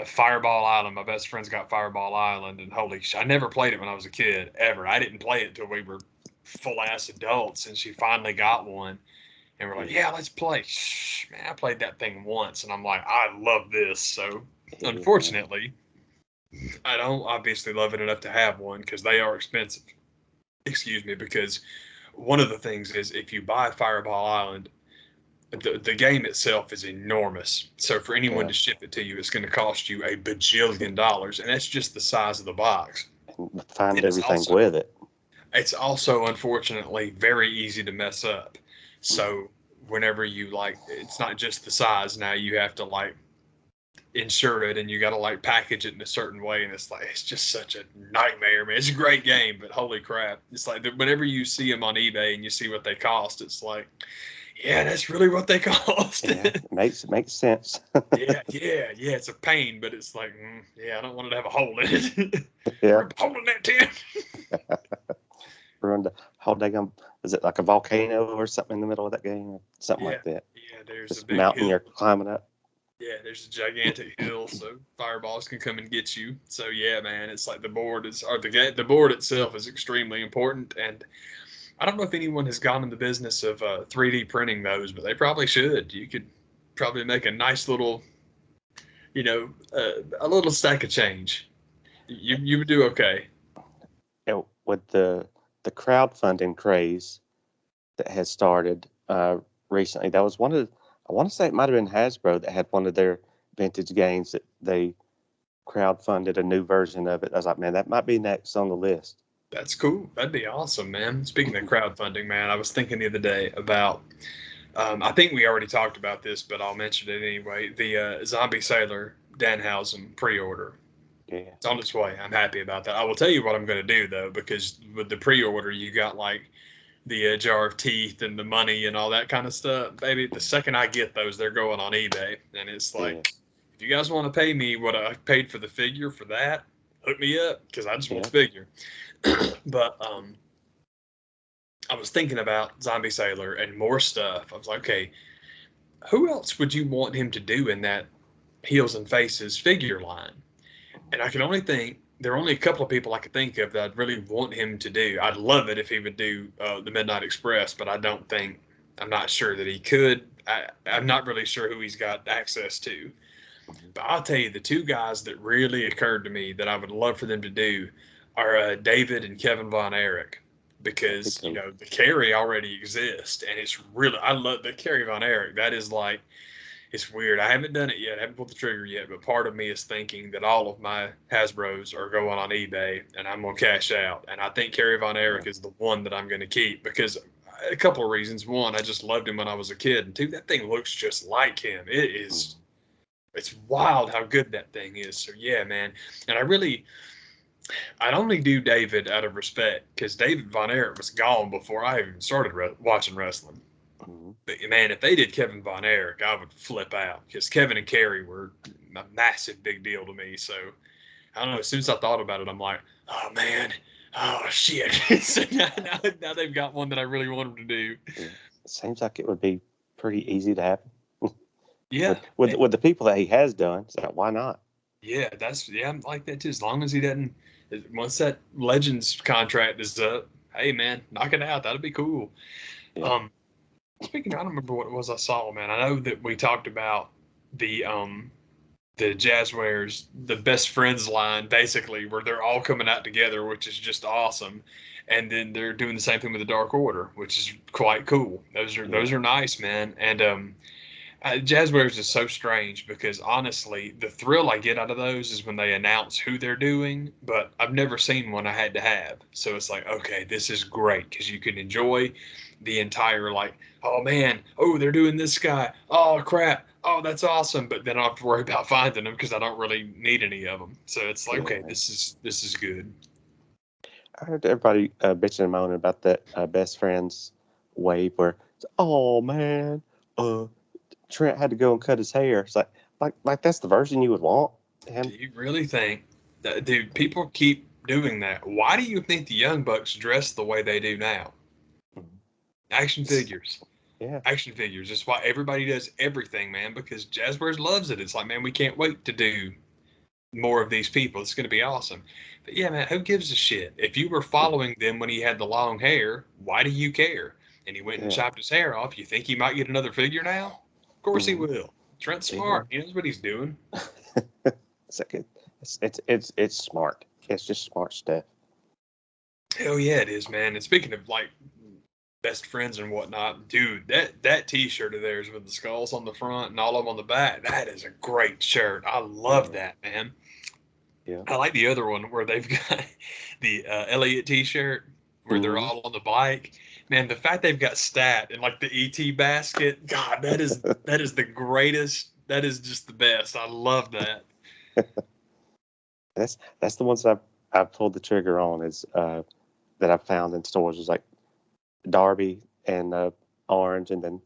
Fireball Island. My best friend's got Fireball Island, and holy I never played it when I was a kid, ever. I didn't play it till we were full ass adults, and she finally got one. And we're like, yeah, let's play. Shh, man, I played that thing once, and I'm like, I love this. So, unfortunately, I don't obviously love it enough to have one because they are expensive. Excuse me, because one of the things is if you buy Fireball Island, the game itself is enormous. So for anyone to ship it to you, it's going to cost you $1 bajillion, and that's just the size of the box. Find everything with it. It's also, unfortunately, very easy to mess up. So whenever you it's not just the size. Now you have to insure it, and you got to package it in a certain way, and it's just such a nightmare, man. It's a great game, but holy crap, it's like whenever you see them on eBay and you see what they cost, it's like, yeah, that's really what they cost. Yeah, it makes sense. yeah, it's a pain, but it's like, yeah, I don't want it to have a hole in it. Yeah, hole in that tin. Ruined the whole daggum. Is it like a volcano or something in the middle of that game? Something like that. Yeah, there's just a big mountain hill. You're climbing up. Yeah, there's a gigantic hill, so fireballs can come and get you. So yeah, man, it's like the board itself is extremely important, and I don't know if anyone has gone in the business of 3D printing those, but they probably should. You could probably make a nice little, a little stack of change. You would do okay. With the crowdfunding craze that has started recently, that was one of I want to say it might have been Hasbro that had one of their vintage games that they crowdfunded a new version of it. I was like, man, that might be next on the list. That's cool. That'd be awesome, man. Speaking of crowdfunding, man, I was thinking the other day about, I think we already talked about this, but I'll mention it anyway. The Zombie Sailor Danhausen pre-order. Yeah. It's on its way. I'm happy about that. I will tell you what I'm going to do, though, because with the pre-order, you got the jar of teeth and the money and all that kind of stuff. Baby, the second I get those, they're going on eBay. And it's like, if you guys want to pay me what I paid for the figure for that, hook me up, because I just want the figure. But I was thinking about Zombie Sailor and more stuff. I was like, okay, who else would you want him to do in that Heels and Faces figure line? And I can only think, there are only a couple of people I could think of that I'd really want him to do. I'd love it if he would do the Midnight Express, but I'm not sure that he could. I'm not really sure who he's got access to. But I'll tell you, the two guys that really occurred to me that I would love for them to do are David and Kevin Von Erich, because, the Carrie already exists, and it's really, I love the Carrie Von Erich. That is It's weird. I haven't done it yet. I haven't pulled the trigger yet, but part of me is thinking that all of my Hasbros are going on eBay and I'm going to cash out. And I think Kerry Von Erich is the one that I'm going to keep because a couple of reasons. One, I just loved him when I was a kid. And two, that thing looks just like him. It's wild how good that thing is. So yeah, man. And I'd only do David out of respect because David Von Erich was gone before I even started watching wrestling. But man, if they did Kevin Von Erich, I would flip out because Kevin and Kerry were a massive big deal to me. So I don't know. As soon as I thought about it, I'm like, oh man, oh shit. So now they've got one that I really want them to do. It seems like it would be pretty easy to happen. Yeah. With the people that he has done, so why not? Yeah, I'm like that too. As long as he doesn't, once that Legends contract is up, hey man, knock it out. That'd be cool. Yeah. Speaking of, I don't remember what it was I saw, man. I know that we talked about the Jazzwares, the best friends line, basically, where they're all coming out together, which is just awesome. And then they're doing the same thing with the Dark Order, which is quite cool. Those are nice, man. And Jazzwares is so strange because honestly, the thrill I get out of those is when they announce who they're doing, but I've never seen one I had to have. So it's like, okay, this is great because you can enjoy the entire, like, oh man, oh, they're doing this guy. Oh crap. Oh, that's awesome. But then I don't have to worry about finding them because I don't really need any of them. So it's like, okay, this is good. I heard everybody bitching and moaning about that best friends wave where, oh man, Trent had to go and cut his hair. It's like that's the version you would want. Do you really think that, dude, people keep doing that? Why do you think the Young Bucks dress the way they do now? Action figures. Yeah. Action figures. That's why everybody does everything, man, because Jazzwares loves it. It's like, man, we can't wait to do more of these people. It's going to be awesome. But yeah, man, who gives a shit? If you were following them when he had the long hair, why do you care? And he went and chopped his hair off. You think he might get another figure now? Of course he will. Trent's smart. He knows what he's doing. It's smart. It's just smart stuff. Hell yeah, it is, man. And speaking of like best friends and whatnot, dude, that T-shirt of theirs with the skulls on the front and all of them on the back, that is a great shirt. I love that, man. Yeah. I like the other one where they've got the Elliot T-shirt where they're all on the bike. Man, the fact they've got Stat in like the ET basket, God, that is the greatest. That is just the best. I love that. That's the ones I've pulled the trigger on is that I've found in stores was like Darby and Orange and then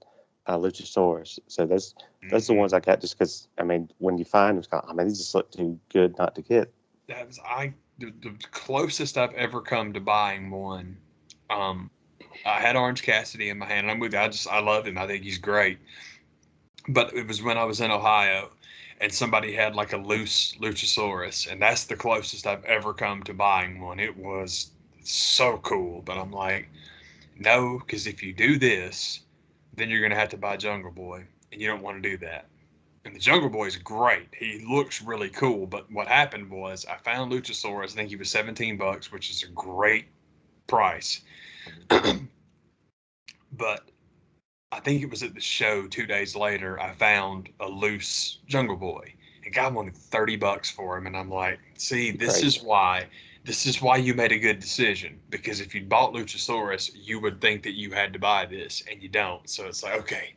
Luchasaurus. So that's the ones I got just because I mean when you find them, I mean these just look too good not to get. That was the closest I've ever come to buying one. I had Orange Cassidy in my hand, and I'm with you. I love him. I think he's great. But it was when I was in Ohio, and somebody had like a loose Luchasaurus, and that's the closest I've ever come to buying one. It was so cool, but I'm like, no, because if you do this, then you're gonna have to buy Jungle Boy, and you don't want to do that. And the Jungle Boy is great. He looks really cool, but what happened was I found Luchasaurus. I think he was $17, which is a great price. But I think it was at the show 2 days later, I found a loose Jungle Boy. And guy wanted $30 for him. And I'm like, see, this is why you made a good decision. Because if you'd bought Luchasaurus, you would think that you had to buy this, and you don't. So it's like, okay,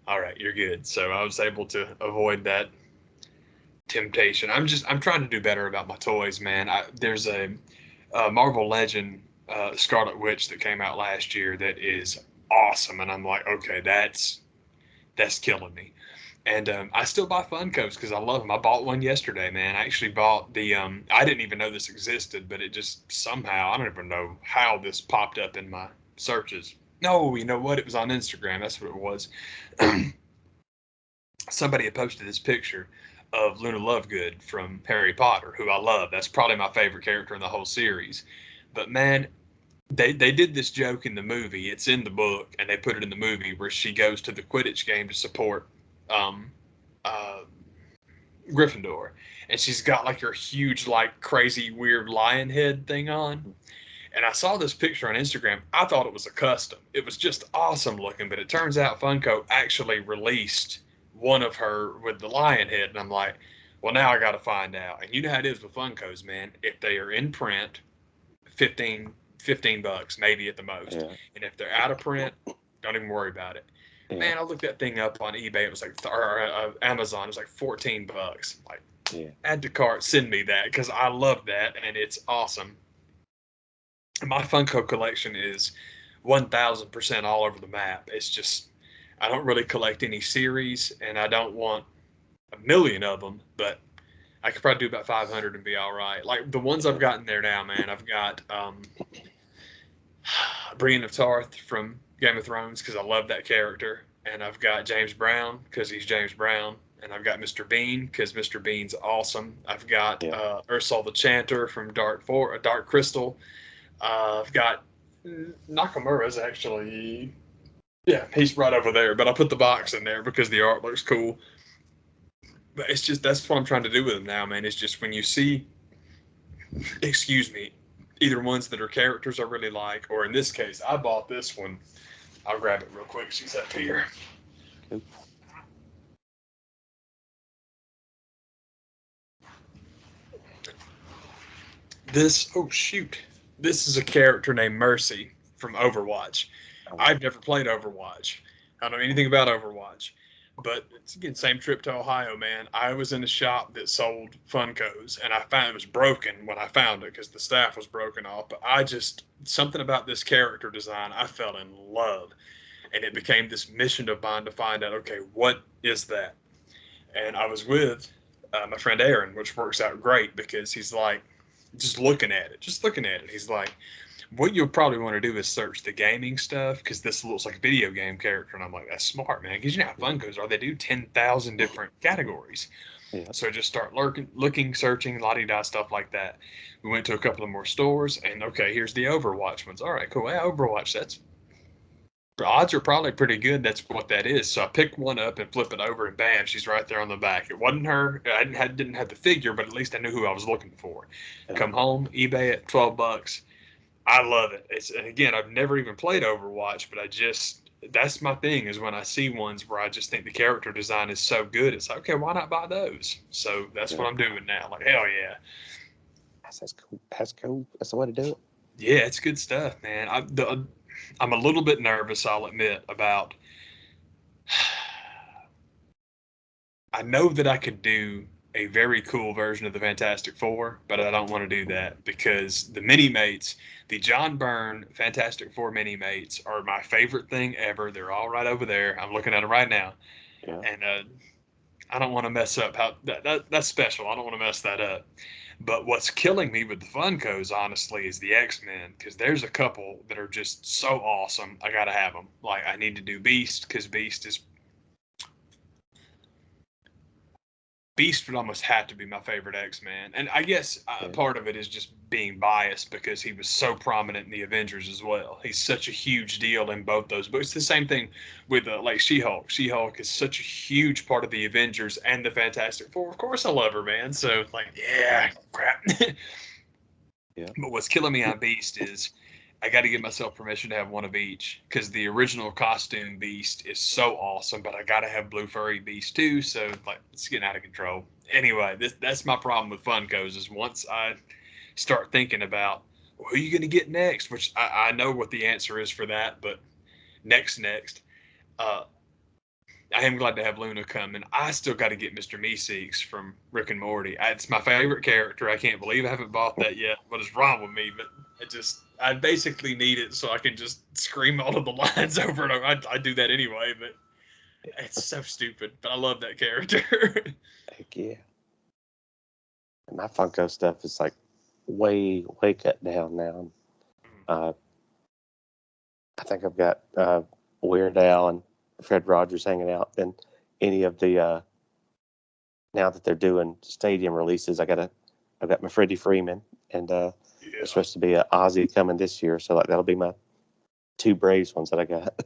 all right, you're good. So I was able to avoid that temptation. I'm trying to do better about my toys, man. There's a Marvel Legend Scarlet Witch that came out last year that is awesome, and I'm like, okay, that's killing me. And I still buy Funkos because I love them. I bought one yesterday, man. I actually bought the I didn't even know this existed, but it just somehow, I don't even know how this popped up in my searches. No, you know what? It was on Instagram. That's what it was. Somebody had posted this picture of Luna Lovegood from Harry Potter, who I love. That's probably my favorite character in the whole series. But man, they did this joke in the movie. It's in the book, and they put it in the movie where she goes to the Quidditch game to support Gryffindor, and she's got like her huge, like crazy, weird lion head thing on. And I saw this picture on Instagram. I thought it was a custom. It was just awesome looking, but it turns out Funko actually released one of her with the lion head, and I'm like, well, now I got to find out. And you know how it is with Funkos, man. If they are in print, 15 $15 maybe at the most. Yeah. And if they're out of print, don't even worry about it. Yeah. Man, I looked that thing up on eBay. It was like, or Amazon. It was like $14. Like, Yeah. add to cart, send me that because I love that and it's awesome. My Funko collection is 1000% all over the map. It's just I don't really collect any series, and I don't want a million of them, but I could probably do about 500 and be all right. Like the ones I've gotten there now, man. I've got Brienne of Tarth from Game of Thrones because I love that character, and I've got James Brown because he's James Brown, and I've got Mr. Bean because Mr. Bean's awesome. I've got Ursula the Chanter from Dark Crystal. I've got Nakamura's actually, yeah, he's right over there, but I put the box in there because the art looks cool. But it's just, that's what I'm trying to do with them now, man. It's just when you see, excuse me, either ones that are characters I really like, or in this case, I bought this one. I'll grab it real quick. She's up here. Okay. This is a character named Mercy from Overwatch. I've never played Overwatch. I don't know anything about Overwatch. But it's, again, same trip to Ohio, man. I was in a shop that sold Funkos, and I found it was broken when I found it because the staff was broken off. But something about this character design, I fell in love. And it became this mission of mine to find out, okay, what is that? And I was with my friend Aaron, which works out great because he's like, just looking at it. He's like, what you'll probably want to do is search the gaming stuff because this looks like a video game character. And I'm like, that's smart, man. Because you know how Funkos are. They do 10,000 different categories. Yeah. So just start looking, searching, la-di-da, stuff like that. We went to a couple of more stores, and okay, here's the Overwatch ones. All right, cool. Yeah, Overwatch, the odds are probably pretty good. That's what that is. So I pick one up and flip it over, and bam, she's right there on the back. It wasn't her. I didn't have the figure, but at least I knew who I was looking for. Yeah. Come home, eBay it, $12. I love it. And again, I've never even played Overwatch, but that's my thing is when I see ones where I just think the character design is so good, it's like, okay, why not buy those? So that's what I'm doing now. Like, hell yeah. That's cool. That's cool. That's the way to do it. Yeah, it's good stuff, man. I'm a little bit nervous, I'll admit, about. I know that I could do a very cool version of the Fantastic Four, but I don't want to do that because the mini-mates, the John Byrne Fantastic Four mini-mates are my favorite thing ever. They're all right over there. I'm looking at them right now. Yeah. And I don't want to mess up how that's special. I don't want to mess that up. But what's killing me with the Funkos, honestly, is the X-Men, because there's a couple that are just so awesome. I got to have them. Like, I need to do Beast, because Beast would almost have to be my favorite X-Man. And I guess part of it is just being biased because he was so prominent in the Avengers as well. He's such a huge deal in both those books. It's the same thing with like She-Hulk. She-Hulk is such a huge part of the Avengers and the Fantastic Four. Of course I love her, man. So, like, yeah, crap. Yeah. But what's killing me on Beast is I got to give myself permission to have one of each because the original costume Beast is so awesome, but I got to have Blue Furry Beast too. So, like, it's getting out of control. Anyway, that's my problem with Funkos is once I start thinking about who are you going to get next, which I know what the answer is for that, but next, I am glad to have Luna come, and I still got to get Mr. Meeseeks from Rick and Morty. It's my favorite character. I can't believe I haven't bought that yet. What is wrong with me? But I basically need it so I can just scream all of the lines over and over. I do that anyway, but it's so stupid. But I love that character. Heck yeah. And my Funko stuff is like way cut down now. I think I've got Weird Al and Fred Rogers hanging out, and any of the now that they're doing stadium releases, I've got my Freddie Freeman, and there's supposed to be an Ozzy coming this year, so like that'll be my two Braves ones that I got.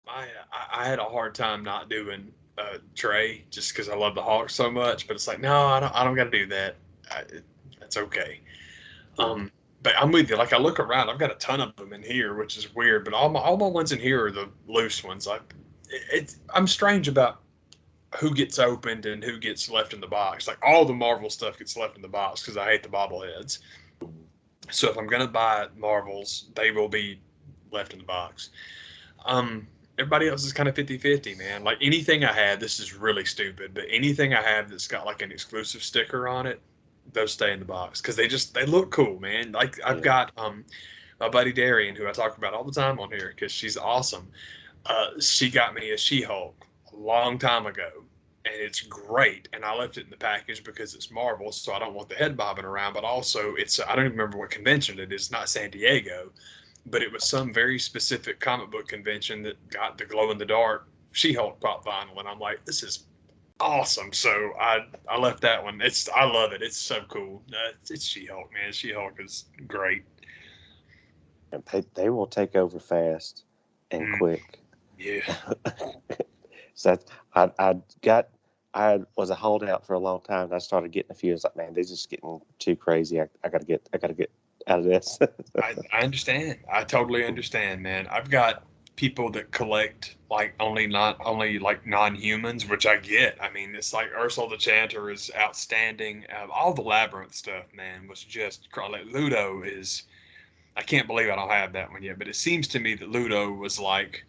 I had a hard time not doing Trey just because I love the Hawks so much, but it's like no, I don't got to do that. That's okay. But I'm with you. Like I look around, I've got a ton of them in here, which is weird. But all my ones in here are the loose ones. I'm strange about who gets opened and who gets left in the box. Like all the Marvel stuff gets left in the box because I hate the bobbleheads. So if I'm gonna buy Marvels, they will be left in the box. Everybody else is kind of 50-50, man. Like anything I have, this is really stupid, but anything I have that's got like an exclusive sticker on it, those stay in the box because they look cool, man. Like I've got my buddy Darian, who I talk about all the time on here because she's awesome. She got me a She-Hulk a long time ago, and it's great. And I left it in the package because it's Marvel, so I don't want the head bobbing around. But also, I don't even remember what convention it is. Not San Diego, but it was some very specific comic book convention that got the glow in the dark She-Hulk pop vinyl, and I'm like, this is awesome. So I left that one. I love it. It's so cool. It's She-Hulk, man. She-Hulk is great. They will take over fast and quick. Yeah. So I was a holdout for a long time. And I started getting a few. I was like, man, they're just getting too crazy. I gotta get out of this. I understand. I totally understand, man. I've got people that collect like not only like non-humans, which I get. I mean, it's like Ursula the Chanter is outstanding. All the Labyrinth stuff, man, was just like Ludo is. I can't believe I don't have that one yet, but it seems to me that Ludo was like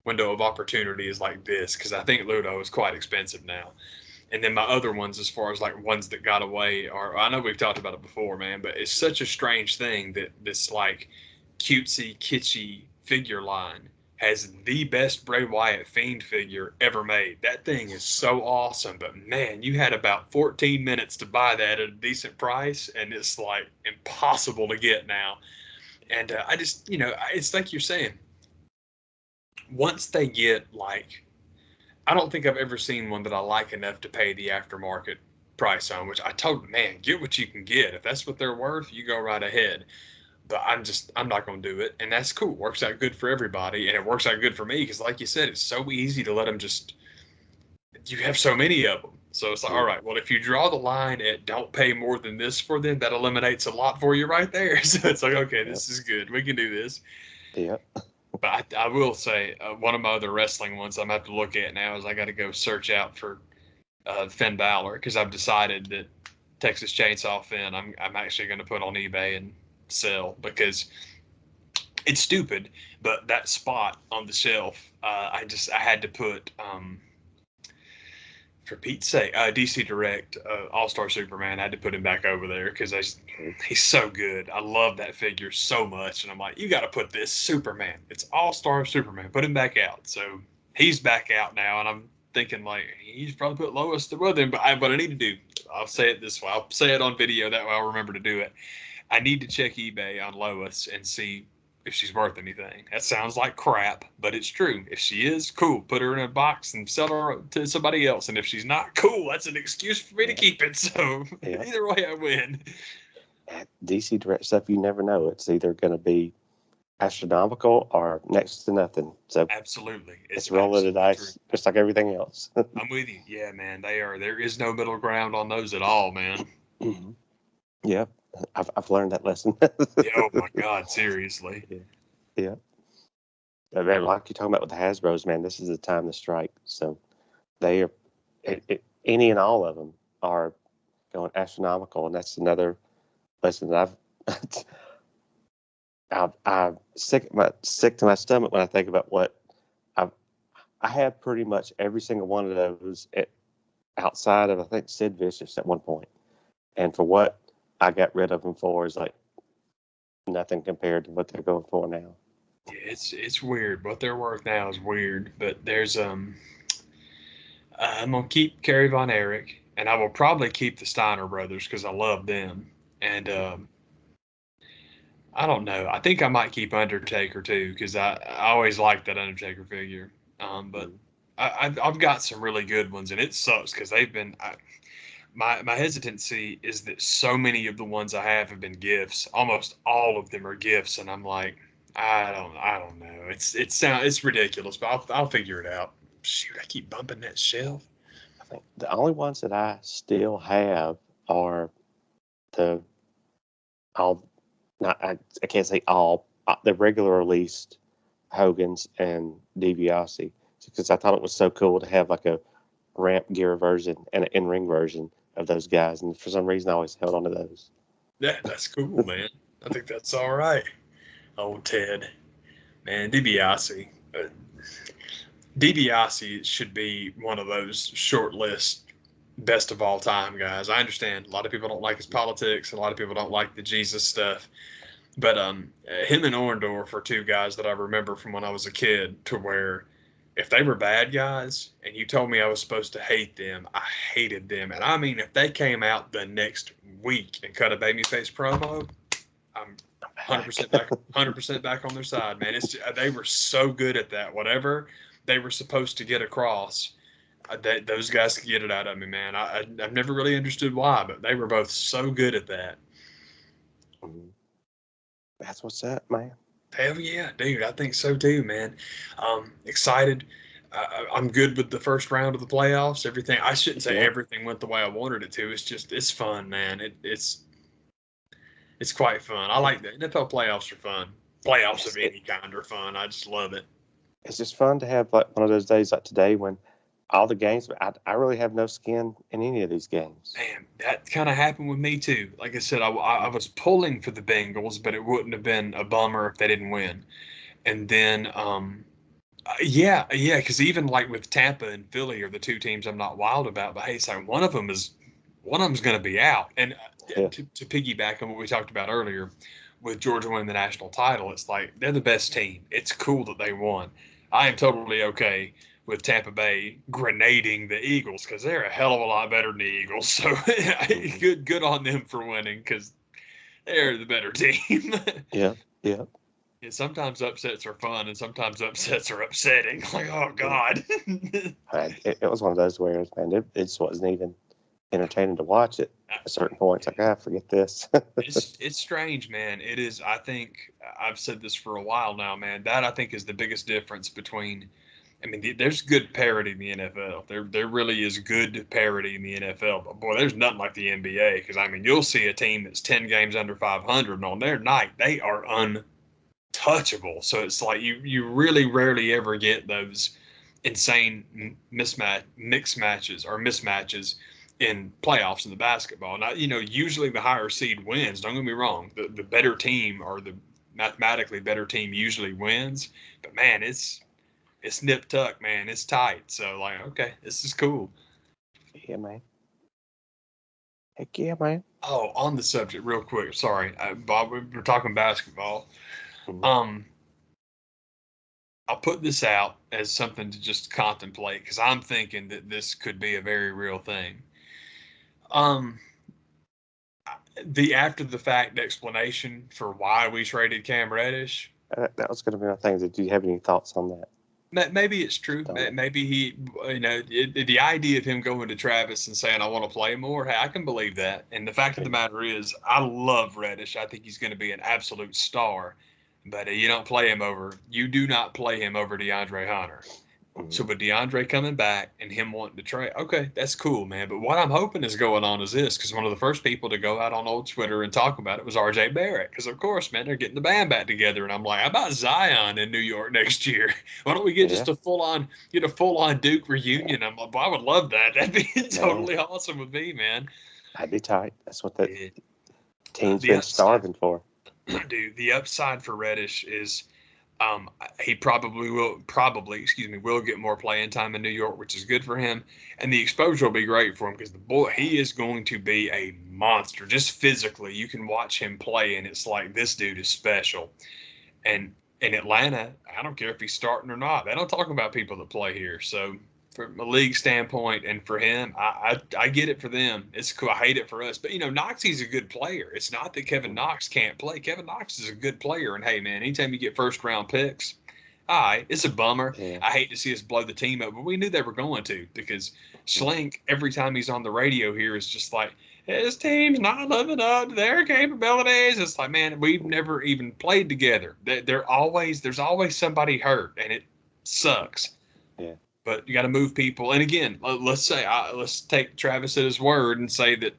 window of opportunity is like this because I think Ludo is quite expensive now. And then my other ones, as far as like ones that got away, are I know we've talked about it before, man, but it's such a strange thing that this like cutesy, kitschy figure line has the best Bray Wyatt Fiend figure ever made. That thing is so awesome, but man, you had about 14 minutes to buy that at a decent price, and it's like impossible to get now. And I just, it's like you're saying, once they get like, I don't think I've ever seen one that I like enough to pay the aftermarket price on, which I told, man, get what you can get. If that's what they're worth, you go right ahead. But I'm not going to do it. And that's cool. It works out good for everybody. And it works out good for me because, like you said, it's so easy to let them you have so many of them. So it's like, all right, well, if you draw the line at don't pay more than this for them, that eliminates a lot for you right there. So it's like, okay, this is good. We can do this. Yep. But I will say one of my other wrestling ones I'm going to have to look at now is I got to go search out for Finn Balor because I've decided that Texas Chainsaw Finn I'm actually going to put on eBay and sell because it's stupid, but that spot on the shelf, I had to put for Pete's sake, DC Direct All-Star Superman. I had to put him back over there because he's so good. I love that figure so much, and I'm like, you got to put this Superman. It's All-Star Superman. Put him back out. So he's back out now, and I'm thinking like he's probably put Lois with him. But what I need to do, I'll say it this way. I'll say it on video. That way I'll remember to do it. I need to check eBay on Lois and see if she's worth anything. That sounds like crap, but it's true. If she is, cool. Put her in a box and sell her to somebody else. And if she's not, cool. That's an excuse for me to keep it. So either way, I win. At DC Direct stuff, you never know. It's either going to be astronomical or next to nothing. So absolutely, it's rolling the dice, just like everything else. I'm with you. Yeah, man, they are. There is no middle ground on those at all, man. Mm-hmm. Yeah. I've learned that lesson. Oh my God, seriously. Yeah. Man, like you're talking about with the Hasbros, man, this is the time to strike. So they are, any and all of them are going astronomical, and that's another lesson that I'm sick to my stomach when I think about what I had pretty much every single one of those outside of I think Sid Vicious at one point, and for what I got rid of them for is like nothing compared to what they're going for now. Yeah, it's weird. What they're worth now is weird. But there's I'm gonna keep Kerry Von Erich, and I will probably keep the Steiner brothers because I love them. And I don't know. I think I might keep Undertaker too because I always liked that Undertaker figure. But I've got some really good ones, and it sucks because they've been. My hesitancy is that so many of the ones I have been gifts. Almost all of them are gifts, and I'm like, I don't know. It's ridiculous, but I'll figure it out. Shoot, I keep bumping that shelf. I think the only ones that I still have are I can't say all the regular released Hogan's and DiBiase because I thought it was so cool to have like a ramp gear version and an in-ring version of those guys, and for some reason I always held on to those. That's cool, man. I think that's all right. Oh, Ted, man, DiBiase. DiBiase should be one of those short list best of all time guys. I understand a lot of people don't like his politics, and a lot of people don't like the Jesus stuff. But him and Orndorff are two guys that I remember from when I was a kid, to where if they were bad guys and you told me I was supposed to hate them, I hated them. And I mean, if they came out the next week and cut a babyface promo, I'm 100% back, 100% back on their side, man. They were so good at that. Whatever they were supposed to get across, those guys could get it out of me, man. I've never really understood why, but they were both so good at that. That's what's up, man. Hell yeah, dude. I think so too, man. Excited. I'm good with the first round of the playoffs. Everything. I shouldn't say everything went the way I wanted it to. It's fun, man. It's quite fun. I like the NFL playoffs are fun. Playoffs of any kind are fun. I just love it. It's just fun to have like one of those days like today when all the games, I really have no skin in any of these games. Man, that kind of happened with me too. Like I said, I was pulling for the Bengals, but it wouldn't have been a bummer if they didn't win. And then, yeah, because even like with Tampa and Philly are the two teams I'm not wild about. But hey, so one of them's going to be out. And to piggyback on what we talked about earlier, with Georgia winning the national title, it's like they're the best team. It's cool that they won. I am totally okay with Tampa Bay grenading the Eagles because they're a hell of a lot better than the Eagles. So good on them for winning because they're the better team. Yeah. Yeah, sometimes upsets are fun and sometimes upsets are upsetting. Like, oh, God. It was one of those where, man, it just wasn't even entertaining to watch it at certain points. Like, forget this. It's strange, man. It is. I think I've said this for a while now, man. That I think is the biggest difference between. I mean, there's good parity in the NFL. There really is good parity in the NFL. But boy, there's nothing like the NBA. Because I mean, you'll see a team that's 10 games under 500, and on their night they are untouchable. So it's like you really rarely ever get those insane mixed matches or mismatches in playoffs in the basketball. Now, usually the higher seed wins. Don't get me wrong. The better team or the mathematically better team usually wins. But man, it's nip tuck, man. It's tight. So like, okay, this is cool. Yeah, man. Heck yeah, man. Oh, on the subject, real quick. Sorry, Bob. We're talking basketball. Mm-hmm. I'll put this out as something to just contemplate because I'm thinking that this could be a very real thing. The after the fact explanation for why we traded Cam Reddish. That was going to be my thing. Did you have any thoughts on that? Maybe it's true. Maybe he, the idea of him going to Travis and saying, I want to play more, hey, I can believe that. And the fact of the matter is, I love Reddish. I think he's going to be an absolute star. But you do not play him over DeAndre Hunter. Mm-hmm. So with DeAndre coming back and him wanting to trade, okay, that's cool, man. But what I'm hoping is going on is this, because one of the first people to go out on old Twitter and talk about it was RJ Barrett. Because, of course, man, they're getting the band back together. And I'm like, how about Zion in New York next year? Why don't we get just a full-on Duke reunion? I'm like, well, I would love that. That'd be totally awesome with me, man. That'd be tight. That's what the team's been starving for. Dude, the upside for Reddish is he probably will get more playing time in New York, which is good for him. And the exposure will be great for him because he is going to be a monster. Just physically, you can watch him play, and it's like, this dude is special. And in Atlanta, I don't care if he's starting or not. They don't talk about people that play here. So from a league standpoint and for him, I get it for them. It's cool. I hate it for us. But, Noxie's a good player. It's not that Kevin Knox can't play. Kevin Knox is a good player. And, hey, man, anytime you get first-round picks, all right, it's a bummer. Yeah. I hate to see us blow the team up, but we knew they were going to because Schlink, every time he's on the radio here, is just like, his team's not living up to their capabilities. It's like, man, we've never even played together. There's always somebody hurt, and it sucks. Yeah. But you got to move people. And again, let's take Travis at his word and say that,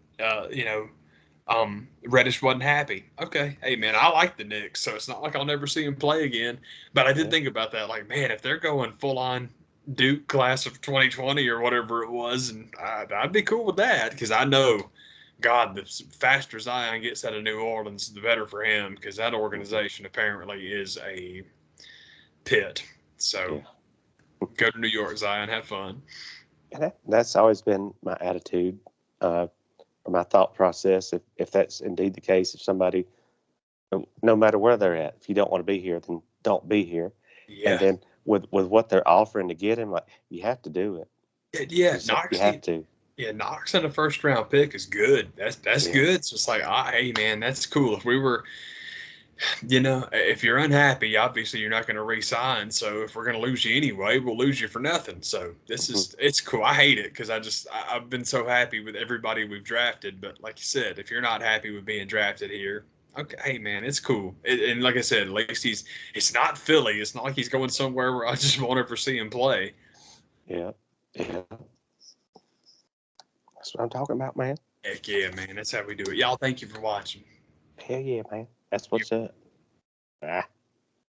Reddish wasn't happy. Okay. Hey, man, I like the Knicks, so it's not like I'll never see him play again. But I did think about that. Like, man, if they're going full on Duke class of 2020 or whatever it was, and I'd be cool with that because I know, God, the faster Zion gets out of New Orleans, the better for him because that organization apparently is a pit. So go to New York, Zion, have fun. And that's always been my attitude, or my thought process. If that's indeed the case, if somebody, no matter where they're at, if you don't want to be here, then don't be here. And Yeah. then with what they're offering to get him, like, you have to do it. Yeah, You have to. Yeah, Knox in a first round pick is good. That's Yeah. good. So it's like, hey man, that's cool. If we were, if you're unhappy, obviously you're not going to re-sign. So if we're going to lose you anyway, we'll lose you for nothing. So it's cool. I hate it because I've been so happy with everybody we've drafted. But like you said, if you're not happy with being drafted here, okay, hey man, it's cool. And like I said, at least it's not Philly. It's not like he's going somewhere where I just won't ever see him play. Yeah. Yeah. That's what I'm talking about, man. Heck yeah, man. That's how we do it. Y'all, thank you for watching. Hell yeah, man. That's what's up. Ah.